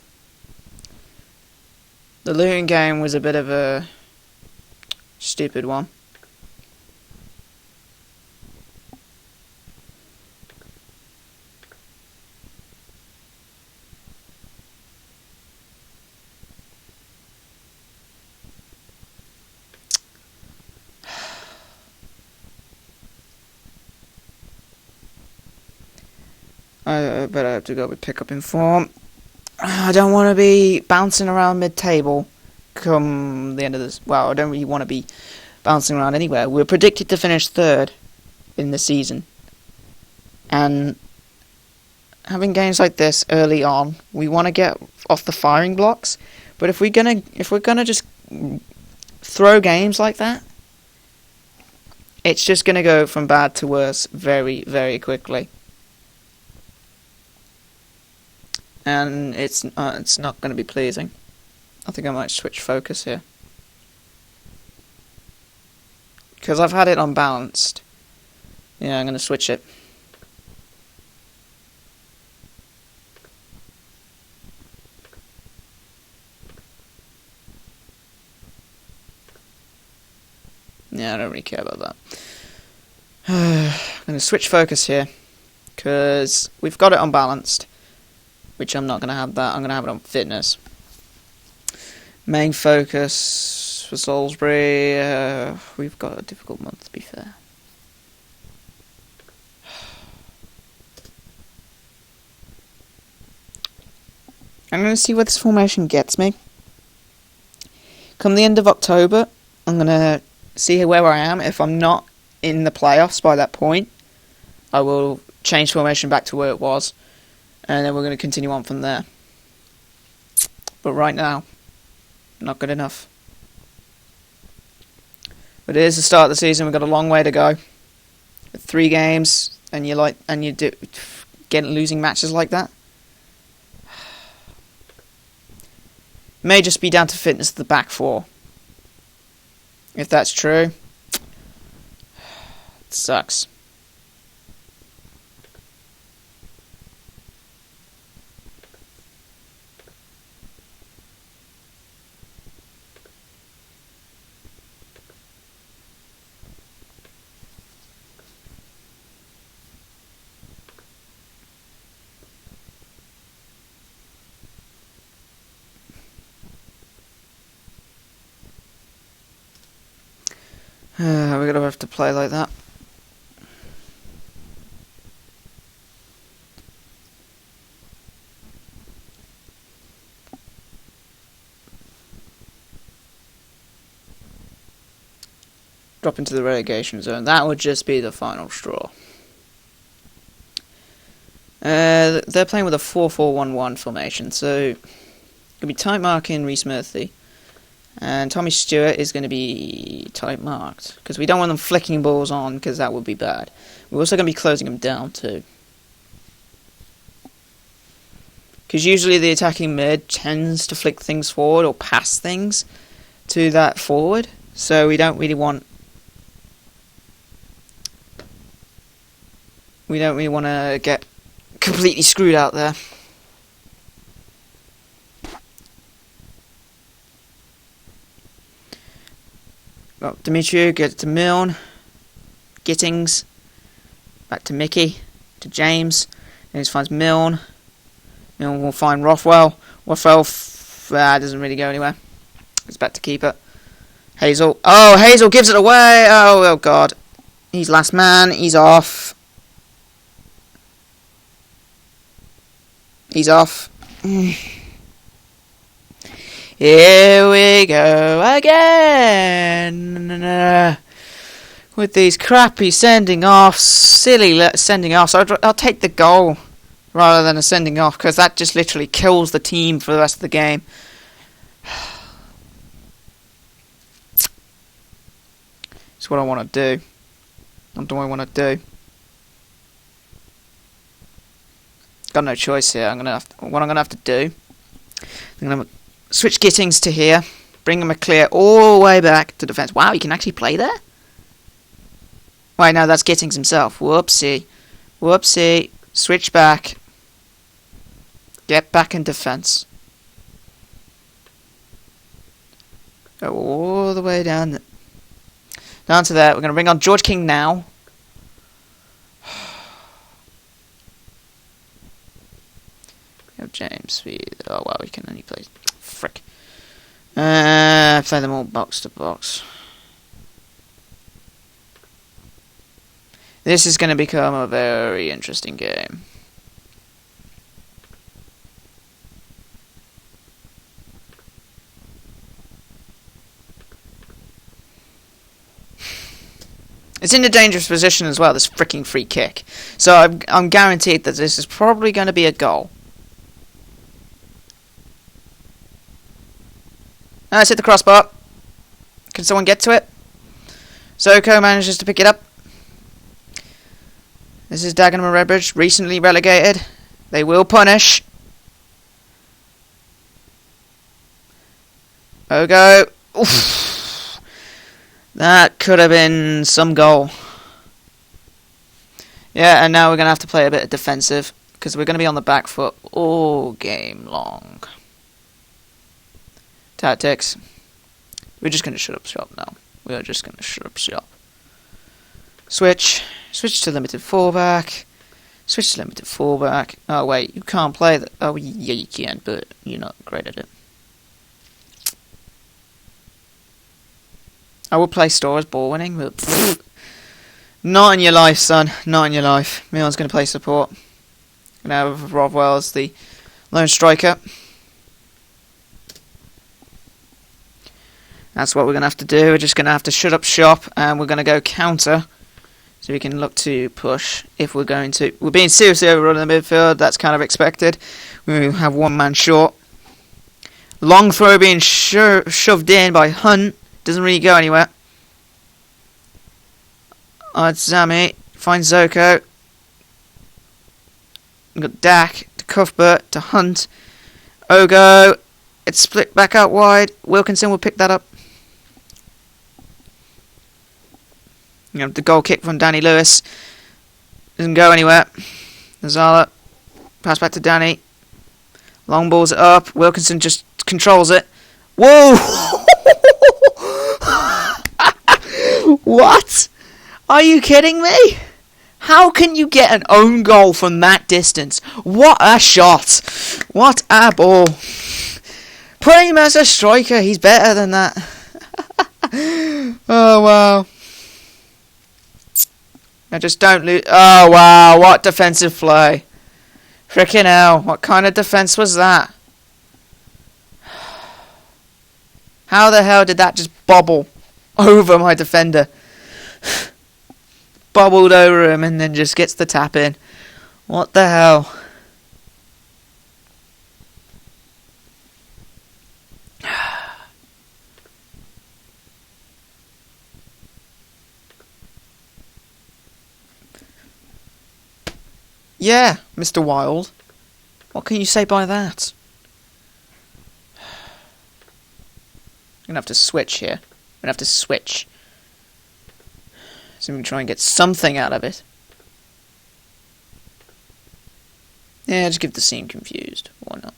A: The Luton game was a bit of a stupid one. I better have to go with pick up in form. I don't want to be bouncing around mid-table come the end of this. Well, I don't really want to be bouncing around anywhere. We're predicted to finish 3rd in the season. And having games like this early on, we want to get off the firing blocks. But if we're gonna just throw games like that, it's just gonna go from bad to worse very, very quickly. And it's not going to be pleasing. I think I might switch focus here. Because I've had it unbalanced. Yeah, I'm going to switch it. Yeah, I don't really care about that. I'm going to switch focus here. Because we've got it unbalanced. Which I'm not going to have that. I'm going to have it on fitness. Main focus for Salisbury. We've got a difficult month, to be fair. I'm going to see where this formation gets me. Come the end of October, I'm going to see where I am. If I'm not in the playoffs by that point, I will change formation back to where it was. And then we're going to continue on from there. But right now, not good enough. But it is the start of the season. We've got a long way to go. With 3 games, and you losing matches like that. May just be down to fitness of the back 4. If that's true, it sucks. We're going to have to play like that. Drop into the relegation zone. That would just be the final straw. They're playing with a 4-4-1-1 formation, so it's going to be tight marking Reece Murphy. And Tommy Stewart is going to be tight marked, because we don't want them flicking balls on, because that would be bad. We're also going to be closing them down too. Because usually the attacking mid tends to flick things forward or pass things to that forward, so we don't really want to get completely screwed out there. Got Demetriou, get to Milne, Gittings, back to Mickey, to James, and he finds Milne. Milne will find Rothwell. Rothwell doesn't really go anywhere. It's back to keeper. Hazel. Oh, Hazel gives it away. Oh God. He's last man. He's off. He's off. Here we go again with these crappy sending offs, silly sending offs. I'll take the goal rather than a sending off, because that just literally kills the team for the rest of the game. It's what I want to do. What do I want to do? Got no choice here. What I'm gonna have to do. I'm gonna switch Gittings to here. Bring him a clear all the way back to defence. Wow, he can actually play there? Wait, no, that's Gittings himself. Whoopsie. Whoopsie. Switch back. Get back in defence. Go all the way down to there. We're going to bring on George King now. We have James. Oh, well, we can only play... Frick. Play them all box to box. This is going to become a very interesting game. It's in a dangerous position as well, this freaking free kick. So I'm guaranteed that this is probably going to be a goal. Let's hit the crossbar. Can someone get to it? Zoko manages to pick it up. This is Dagenham and Redbridge, recently relegated. They will punish. Ogo. Oof. That could have been some goal. Yeah, and now we're going to have to play a bit of defensive, because we're going to be on the back foot all game long. Tactics. We're just going to shut up shop now. We are just going to shut up shop. Switch. Switch to limited fullback. Switch to limited fullback. Oh, wait. You can't play that. Oh, yeah, you can, but you're not great at it. I will play Storer's ball winning, but... Pfft, not in your life, son. Not in your life. Milan's going to play support. Going to have Rothwell as the lone striker. That's what we're going to have to do. We're just going to have to shut up shop, and we're going to go counter. So we can look to push if we're going to... We're being seriously overrun in the midfield. That's kind of expected. We have one man short. Long throw being shoved in by Hunt. Doesn't really go anywhere. It's Zami. Finds Zoko. We've got Dak to Cuthbert to Hunt. Ogo. It's split back out wide. Wilkinson will pick that up. You know, the goal kick from Danny Lewis doesn't go anywhere. Nazala, pass back to Danny. Long balls it up. Wilkinson just controls it. Whoa! What? Are you kidding me? How can you get an own goal from that distance? What a shot! What a ball! Put him as a striker. He's better than that. Oh wow! Now just don't lose. Oh wow, what defensive play. Frickin' hell, what kind of defense was that? How the hell did that just bobble over my defender? Bobbled over him and then just gets the tap in. What the hell? Yeah, Mr. Wild. What can you say by that? I'm going to have to switch here. I'm going to have to switch. So we can try and get something out of it. Yeah, just give the scene confused. Why not?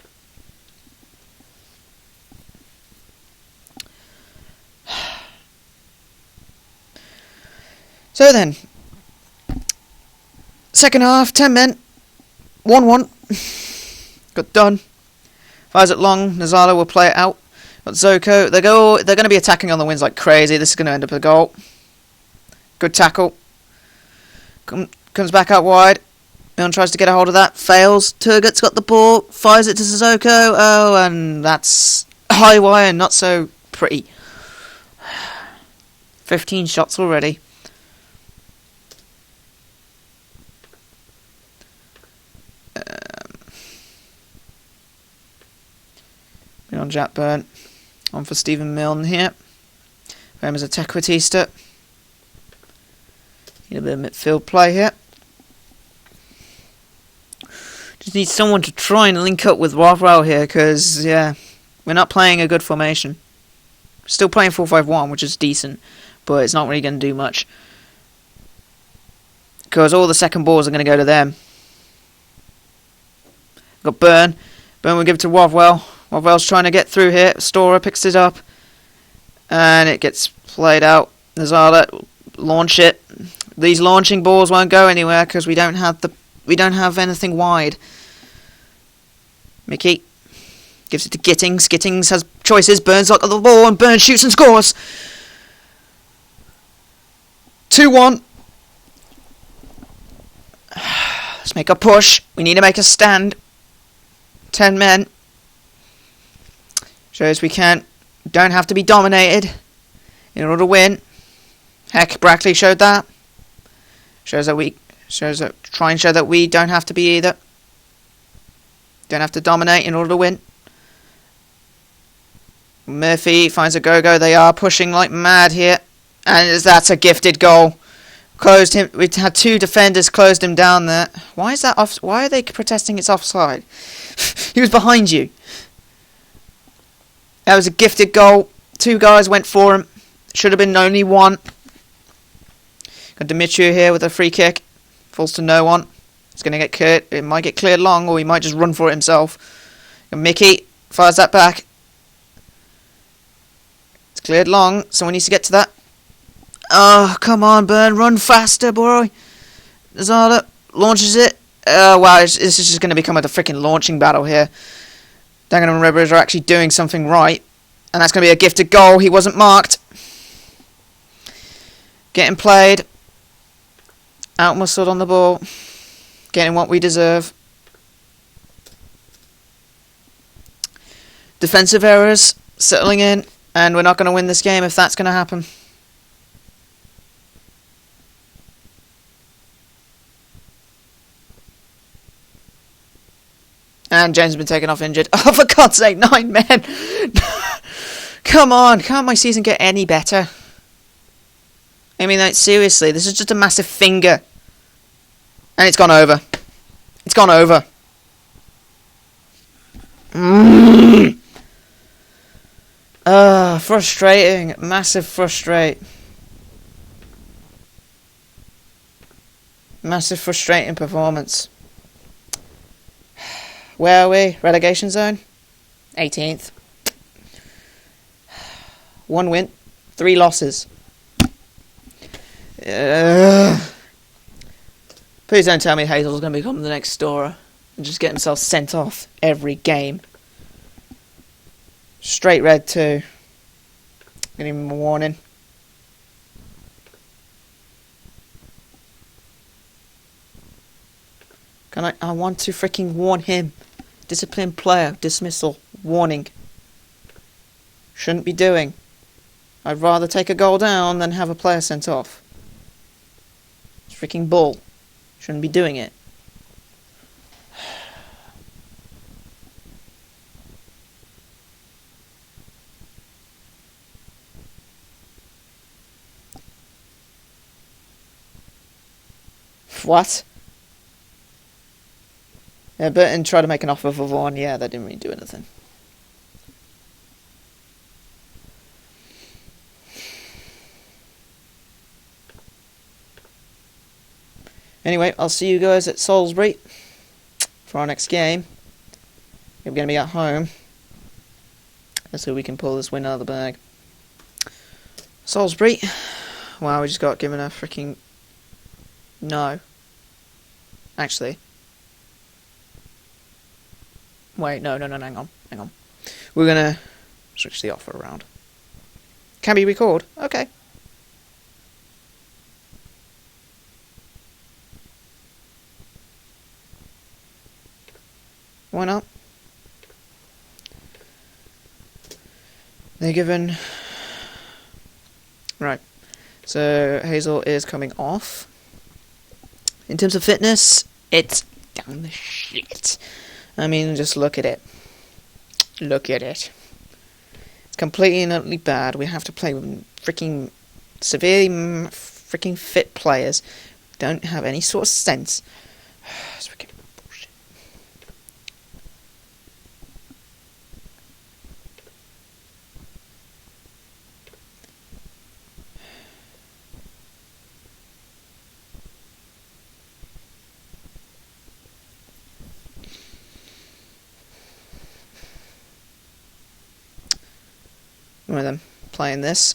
A: So then, second half, 10 men, 1-1. Got done. Fires it long. Nazala will play it out. Got Zoko. They're going to be attacking on the wings like crazy. This is going to end up a goal. Good tackle. Comes back out wide. Milan tries to get a hold of that. Fails. Turgut's got the ball. Fires it to Sissoko. Oh, and that's high wire. Not so pretty. 15 shots already. On Jack Byrne. On for Stephen Milne here. For him as a Tequitista. Need a bit of midfield play here. Just need someone to try and link up with Rothwell here, because, yeah, we're not playing a good formation. Still playing 4-5-1, which is decent, but it's not really going to do much. because all the second balls are going to go to them. Got Burn. Burn will give it to Wovwell. Wovwell's trying to get through here. Storer picks it up. And it gets played out. Nazala, launch it. These launching balls won't go anywhere because we don't have anything wide. Mickey gives it to Gittings. Gittings has choices. Burns got the ball and Burns shoots and scores. 2-1. Let's make a push. We need to make a stand. 10 men. Shows we don't have to be dominated in order to win. Heck, Brackley showed that. Try and show that we don't have to be either. Don't have to dominate in order to win. Murphy finds a go-go. They are pushing like mad here. And that's a gifted goal. Closed him. We had two defenders closed him down there. Why is that off? Why are they protesting it's offside? He was behind you. That was a gifted goal. Two guys went for him. Should have been only one. Got Dimitri here with a free kick. Falls to no one. It's going to get cleared. It might get cleared long, or he might just run for it himself. And Mickey fires that back. It's cleared long. Someone needs to get to that. Oh, come on, Burn. Run faster, boy. Zala launches it. Wow, this is just going to become a freaking launching battle here. Dagenham Rebels are actually doing something right. And that's going to be a gifted goal. He wasn't marked. Getting played. Out-muscled on the ball. Getting what we deserve. Defensive errors settling in. And we're not going to win this game if that's going to happen. And James has been taken off injured. Oh, for God's sake, 9 men! Come on, can't my season get any better? I mean, like, seriously, this is just a massive finger. And it's gone over. It's gone over. Frustrating. Massive frustrate. Massive frustrating performance. Where are we? Relegation zone? 18th. 1 win, 3 losses. Please don't tell me Hazel's going to become the next Storer and just get himself sent off every game. Straight red too. Give him a warning. I want to freaking warn him. Disciplined player, dismissal, warning. Shouldn't be doing. I'd rather take a goal down than have a player sent off. It's freaking bull. Shouldn't be doing it. What? Yeah, Burton tried to make an offer for Vaughan. Yeah, that didn't really do anything. Anyway, I'll see you guys at Salisbury for our next game. We're going to be at home. Let's see if we can pull this win out of the bag. Salisbury. Wow, we just got given a freaking... No. Actually. Wait, no, hang on. We're going to switch the offer around. Can we record? Okay. Why not? They're given... Right. So, Hazel is coming off. In terms of fitness, it's down the shit. I mean, just look at it. Look at it. It's completely and utterly bad. We have to play with freaking severely freaking fit players. Don't have any sort of sense. It's freaking bullshit. with them playing this.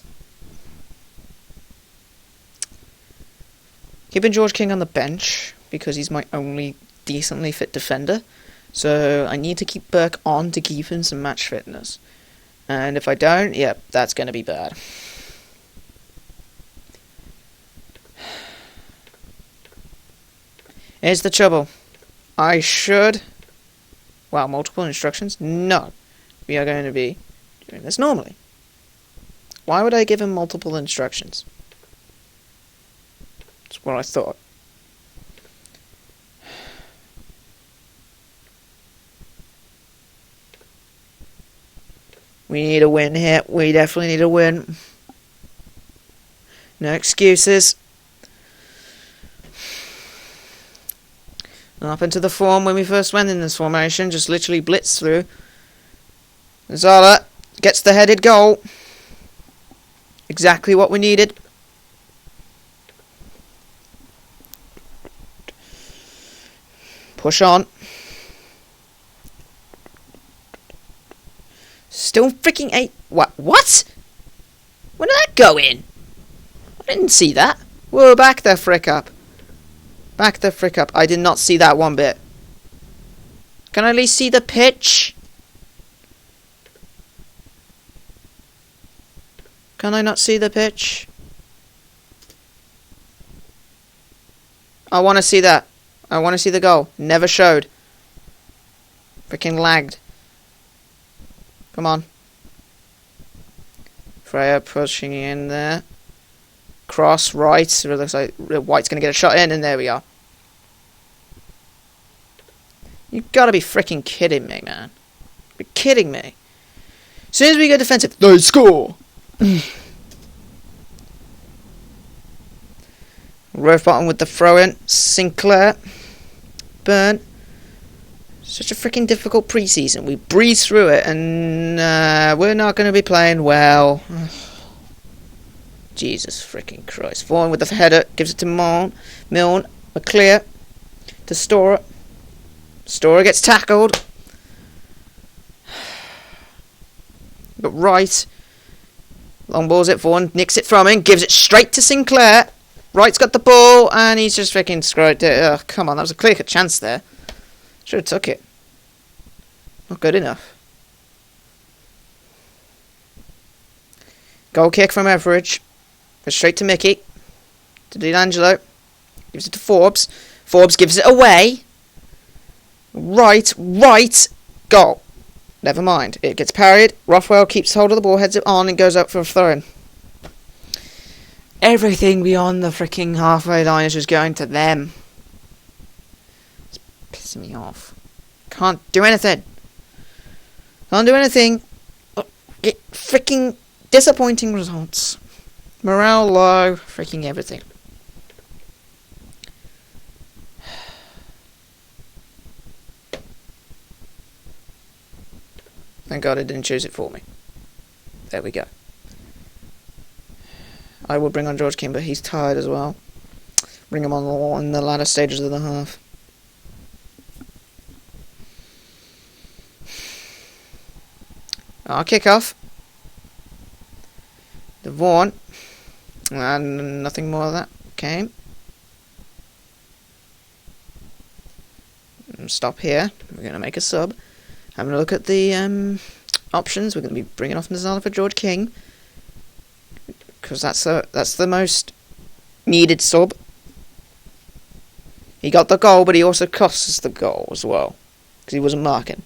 A: Keeping George King on the bench because he's my only decently fit defender. So I need to keep Burke on to keep him some match fitness. And if I don't, yep, that's going to be bad. Here's the trouble. I should... Wow, multiple instructions? No. We are going to be doing this normally. Why would I give him multiple instructions? That's what I thought. We need a win here. We definitely need a win. No excuses. Up into the form when we first went in this formation. Just literally blitz through. Zala gets the headed goal. Exactly what we needed. Push on. Still freaking 8. What? What? When did that go in? I didn't see that. Whoa, back the frick up. Back the frick up. I did not see that one bit. Can I at least see the pitch? Can I not see the pitch? I want to see that. I want to see the goal. Never showed. Freaking lagged. Come on. Freya pushing in there. Cross, right. So it looks like White's going to get a shot in, and there we are. You gotta be freaking kidding me, man. You're kidding me. As soon as we go defensive, they score! Rove bottom with the throw-in. Sinclair. Burn. Such a freaking difficult preseason. We breeze through it, and we're not going to be playing well. Jesus freaking Christ. Vaughan with the header. Gives it to Milne. A clear. To Storer. Storer gets tackled. But right. Long balls it. Vaughan nicks it from him. Gives it straight to Sinclair. Wright's got the ball, and he's just freaking screwed it. Oh, come on, that was a clear-cut chance there. Should have took it. Not good enough. Goal kick from Everidge. Goes straight to Mickey. To D'Angelo. Gives it to Forbes. Forbes gives it away. Right. Goal. Never mind. It gets parried. Rothwell keeps hold of the ball, heads it on, and goes up for a throw-in. Everything beyond the freaking halfway line is just going to them. It's pissing me off. Can't do anything. Can't do anything. Get freaking disappointing results. Morale low. Freaking everything. Thank God it didn't choose it for me. There we go. I will bring on George King, but he's tired as well. Bring him on in the latter stages of the half. Our kick-off. The Vaughan. And nothing more of that came. Stop here. We're going to make a sub. Having a look at the options. We're going to be bringing off Mazzala for George King. Because that's the most needed sub. He got the goal, but he also cost us the goal as well. Because he wasn't marking.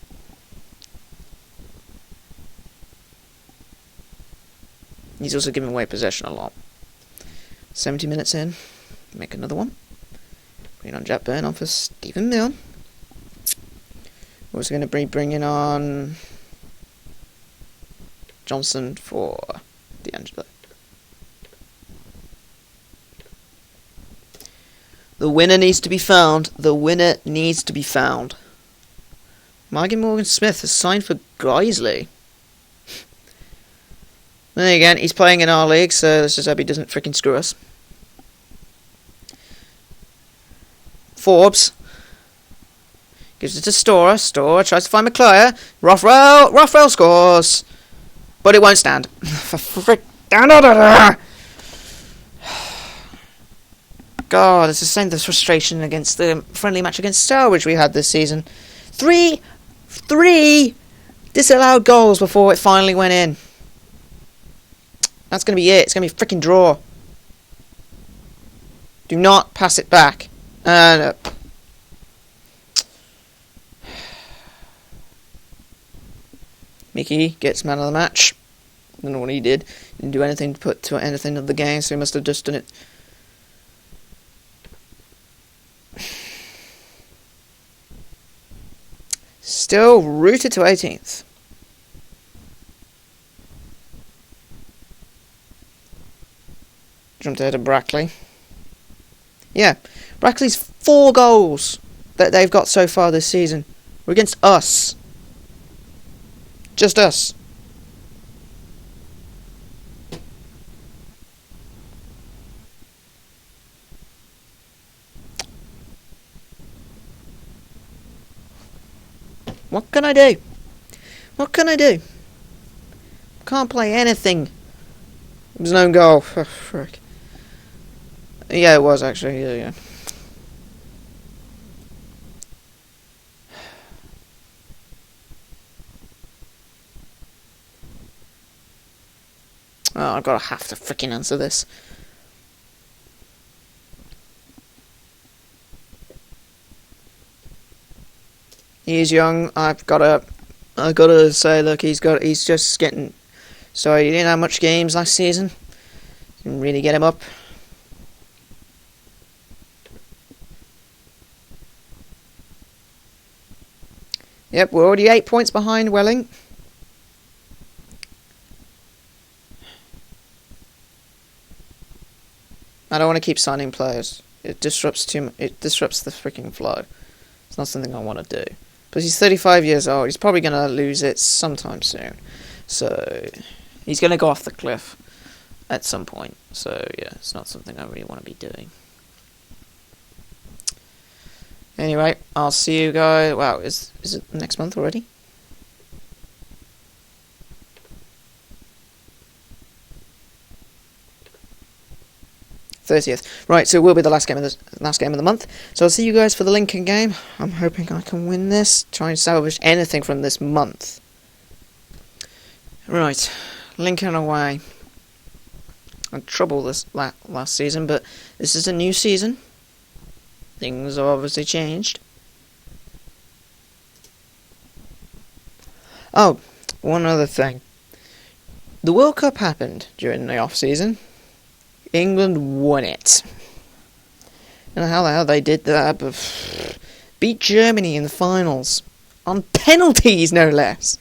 A: He's also giving away possession a lot. 70 minutes in. Make another one. Bring on Jack Byrne on for Stephen Milne. We're also going to be bringing on Johnson for D'Angelo. The winner needs to be found. The winner needs to be found. Morgan Smith has signed for Guiseley. Then again, he's playing in our league, so let's just hope he doesn't freaking screw us. Forbes. Gives it to Storer. Storer tries to find McClure. Rothwell scores. But it won't stand. for frick. God, it's the same as frustration against the friendly match against Stourbridge we had this season. Three disallowed goals before it finally went in. That's going to be it. It's going to be a freaking draw. Do not pass it back. No. Mickey gets man of the match. I don't know what he did. He didn't do anything to put to anything of the game, so he must have just done it. Still rooted to 18th. Jumped ahead of Brackley. Yeah, Brackley's 4 goals that they've got so far this season were against us. Just us. What can I do? What can I do? Can't play anything. There's no goal. Oh, frick. Yeah, it was actually. Yeah. Oh, I've got to have to freaking answer this. He's young. I've got to say, look, he's just getting. Sorry, he didn't have much games last season. Didn't really get him up. Yep, we're already 8 points behind Welling. I don't want to keep signing players. It disrupts the freaking flow. It's not something I want to do. But he's 35 years old. He's probably going to lose it sometime soon. So he's going to go off the cliff at some point. So yeah, it's not something I really want to be doing. Anyway, I'll see you guys. Wow, is it next month already? '30th. Right, so it will be the last game of the month. So I'll see you guys for the Lincoln game. I'm hoping I can win this. Try and salvage anything from this month. Right, Lincoln away. I had trouble this last season, but this is a new season. Things have obviously changed. Oh, one other thing. The World Cup happened during the off-season. England won it. And how the hell they did that, but beat Germany in the finals. On penalties, no less.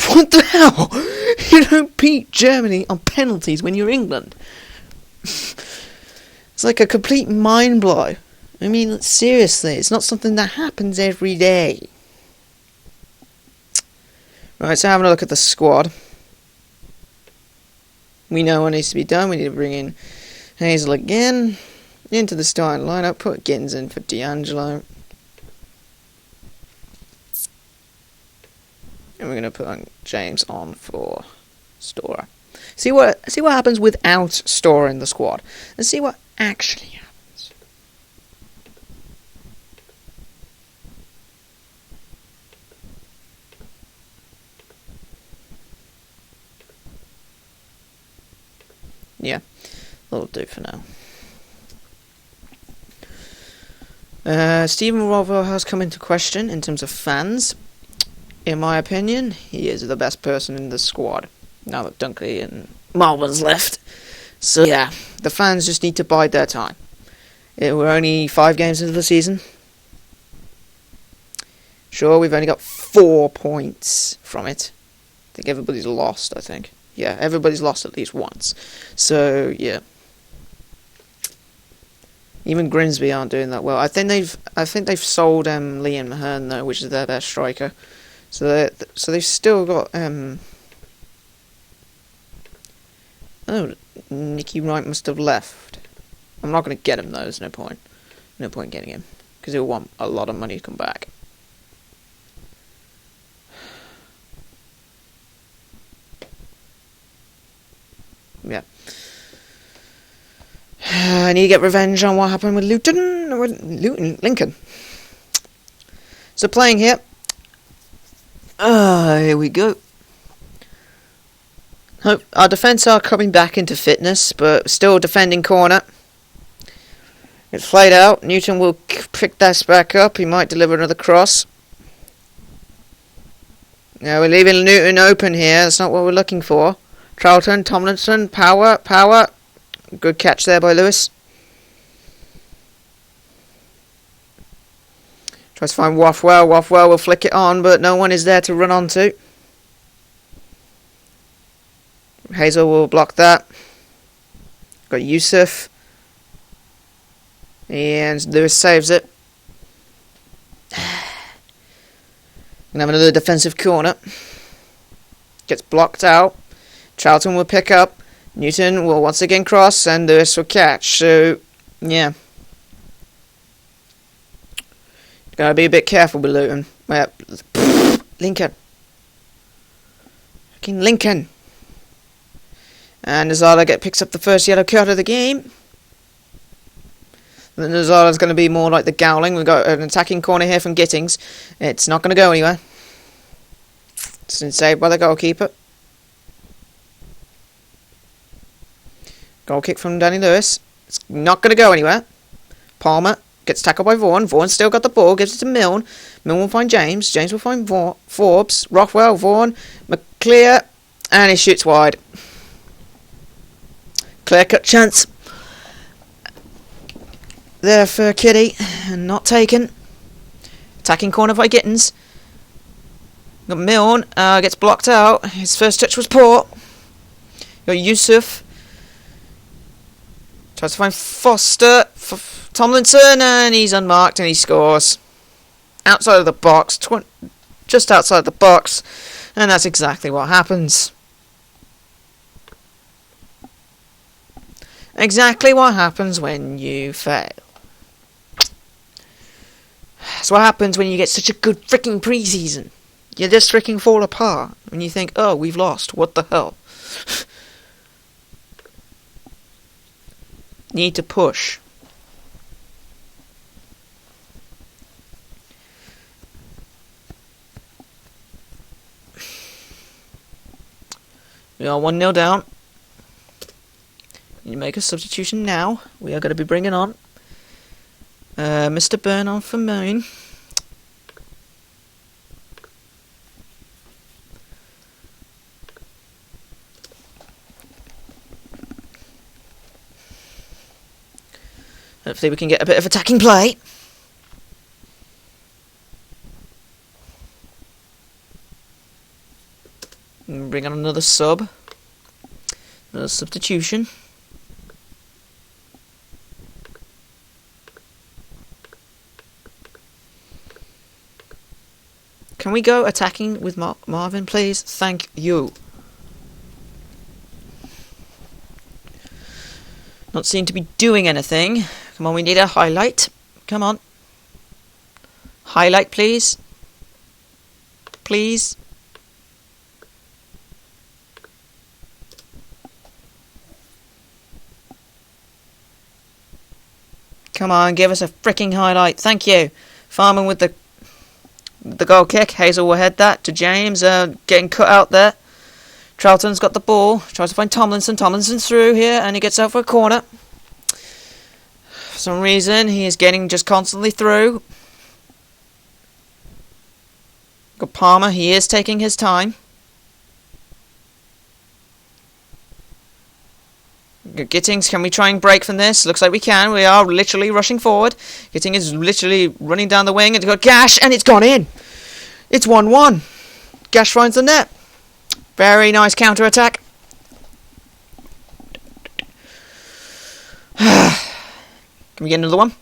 A: What the hell? You don't beat Germany on penalties when you're England. It's like a complete mind blow. I mean, seriously, it's not something that happens every day. Right, so having a look at the squad. We know what needs to be done. We need to bring in Hazel again into the starting lineup. Put Gittins in for D'Angelo. And we're going to put James on for Storer. See what happens without Storer in the squad. And see what actually happens. Yeah, that'll do for now. Stephen Rolvo has come into question in terms of fans. In my opinion, he is the best person in the squad, now that Dunkley and Malvin's left. So yeah, the fans just need to bide their time. We're only 5 games into the season. Sure, we've only got 4 points from it. I think everybody's lost, Yeah, everybody's lost at least once. So yeah, even Grimsby aren't doing that well. I think they've sold Liam Mahern though, which is their best striker. So they've still got oh, Nicky Wright must have left. I'm not going to get him though. There's no point. No point getting him because he'll want a lot of money to come back. Yeah. I need to get revenge on what happened with Lincoln. So playing here. Here we go. Our defence are coming back into fitness, but still defending corner. It's played out. Newton will pick this back up. He might deliver another cross. Yeah, we're leaving Newton open here. That's not what we're looking for. Charlton, Tomlinson, power. Good catch there by Lewis. Tries to find Waffwell. Waffwell will flick it on, but no one is there to run onto. Hazel will block that. Got Yusuf. And Lewis saves it. And have another defensive corner. Gets blocked out. Charlton will pick up. Newton will once again cross. And Lewis will catch. So, yeah. Gotta be a bit careful with Luton. Lincoln. Fucking Lincoln. And Nazala picks up the first yellow card of the game. Then Nazala's going to be more like the Gowling. We've got an attacking corner here from Gittings. It's not going to go anywhere. It's been saved by the goalkeeper. Goal kick from Danny Lewis. It's not going to go anywhere. Palmer gets tackled by Vaughan. Vaughan still got the ball. Gives it to Milne. Milne will find James. James will find Forbes. Rothwell. Vaughan. McClear. And he shoots wide. Clear cut chance there for Kitty, and not taken. Attacking corner by Gittins. Got Milne, gets blocked out. His first touch was poor. Got Yusuf. Tries to find Foster. Tomlinson, and he's unmarked, and he scores. Outside of the box. Just outside the box. And that's exactly what happens. Exactly what happens when you fail. That's what happens when you get such a good freaking pre-season. You just freaking fall apart. And you think, oh, we've lost. What the hell? Need to push. We are 1-0 down. You make a substitution now. We are going to be bringing on Mr. Byrne on for Moon. Hopefully we can get a bit of attacking play. And bring on another sub. Another substitution. Can we go attacking with Marvin, please? Thank you. Not seem to be doing anything. Come on, we need a highlight. Come on. Highlight, please. Please. Come on, give us a freaking highlight. Thank you. Farman with the goal kick. Hazel will head that to James. Getting cut out there. Charlton's got the ball. Tries to find Tomlinson. Tomlinson's through here, and he gets out for a corner. For some reason, he is getting just constantly through. Got Palmer. He is taking his time. Gittings, can we try and break from this? Looks like we can. We are literally rushing forward. Gittings is literally running down the wing, and it's got Gash, and it's gone in. It's 1-1. Gash finds the net. Very nice counter-attack. Can we get another one?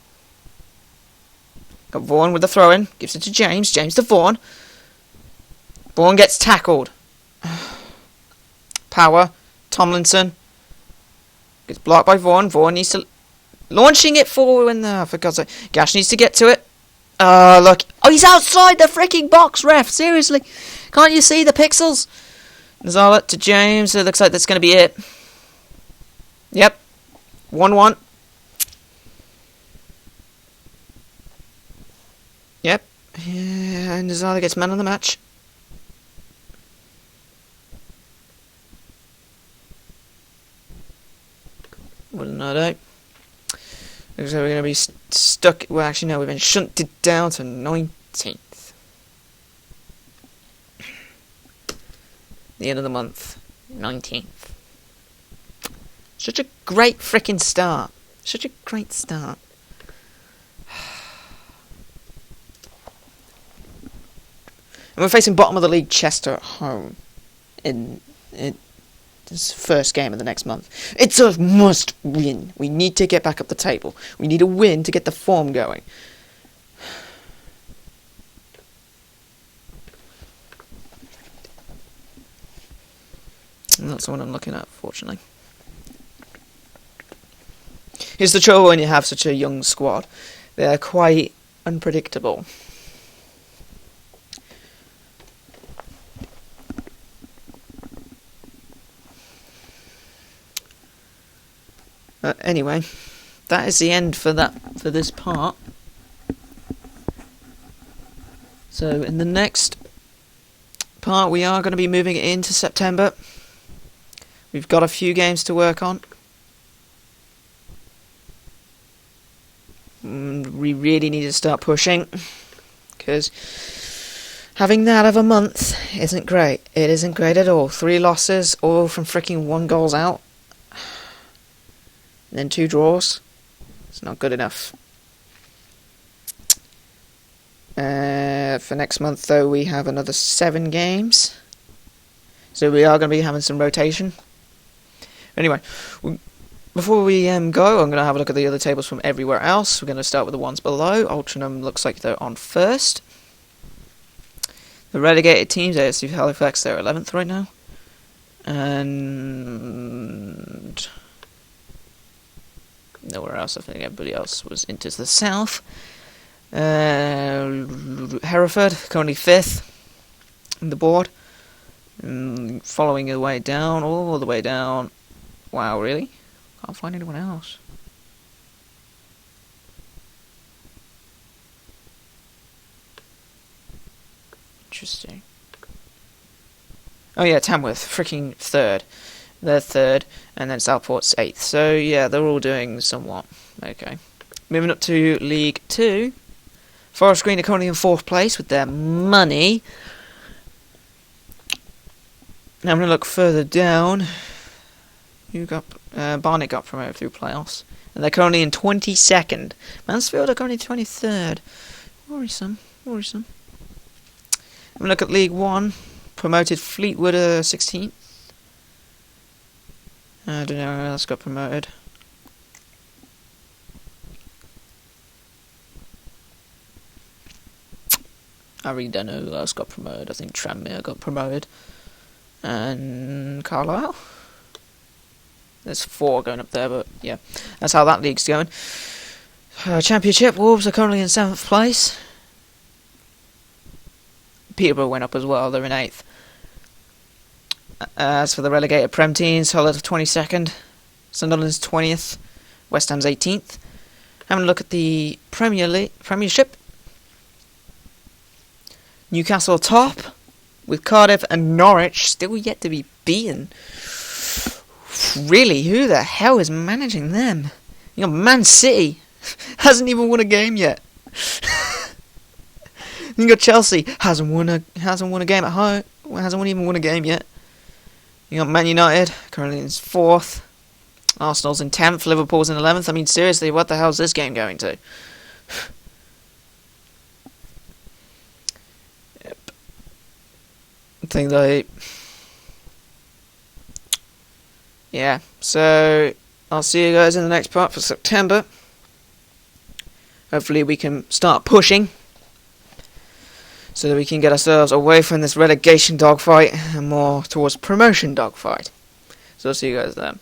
A: Got Vaughan with the throw-in. Gives it to James. James to Vaughan. Vaughan gets tackled. Power. Tomlinson. Gets blocked by Vaughan. Vaughan needs to... Launching it forward when the... For God's sake. Gash needs to get to it. Look. Oh, he's outside the freaking box, ref. Seriously. Can't you see the pixels? Nazala to James. It looks like that's going to be it. Yep. 1-1. Yep. Yeah, and Zala gets man of the match. Wouldn't know though. Looks like we're going to be stuck. Well, actually, no, we've been shunted down to 19th. The end of the month. 19th. Such a great freaking start. Such a great start. And we're facing bottom of the league Chester at home in this first game of the next month. It's a must win. We need to get back up the table. We need a win to get the form going. And that's the one I'm looking at, fortunately. Here's the trouble when you have such a young squad. They're quite unpredictable. Anyway, that is the end for this part. So in the next part we are going to be moving into September. We've got a few games to work on. We really need to start pushing, because having that of a month isn't great. It isn't great at all. 3 losses, all from freaking 1 goals out. And then 2 draws. It's not good enough. For next month, though, we have another 7 games. So we are going to be having some rotation. Anyway, before we go, I'm going to have a look at the other tables from everywhere else. We're going to start with the ones below. Altrincham looks like they're on first. The relegated teams, ASC Halifax, they're 11th right now. And nowhere else. I think everybody else was into the south. Hereford currently 5th on the board, following the way down, all the way down. Wow, really? Can't find anyone else. Interesting. Oh yeah, Tamworth, freaking 3rd. They're 3rd, and then Southport's 8th. So yeah, they're all doing somewhat okay. Moving up to League 2. Forest Green are currently in 4th place with their money. Now I'm going to look further down. Barnet got promoted through playoffs, and they're currently in 22nd. Mansfield are currently 23rd. Worrisome. I'm going to look at League 1. Promoted Fleetwood 16th. I don't know who else got promoted. I really don't know who else got promoted. I think Tranmere got promoted. And Carlisle. There's 4 going up there, but yeah. That's how that league's going. Championship, Wolves are currently in 7th place. Peterborough went up as well, they're in 8th. As for the relegated Prem teams, Hull are 22nd. Sunderland's 20th. West Ham's 18th. Having a look at the Premiership. Newcastle top, with Cardiff and Norwich still yet to be beaten. Really, who the hell is managing them? You know, Man City hasn't even won a game yet. You got Chelsea hasn't won a game at home. Hasn't even won a game yet. You got Man United currently in 4th. Arsenal's in 10th. Liverpool's in 11th. I mean, seriously, what the hell's this game going to? Yep. I think they. Yeah. So I'll see you guys in the next part for September. Hopefully we can start pushing, so that we can get ourselves away from this relegation dogfight and more towards promotion dogfight. So I'll see you guys then.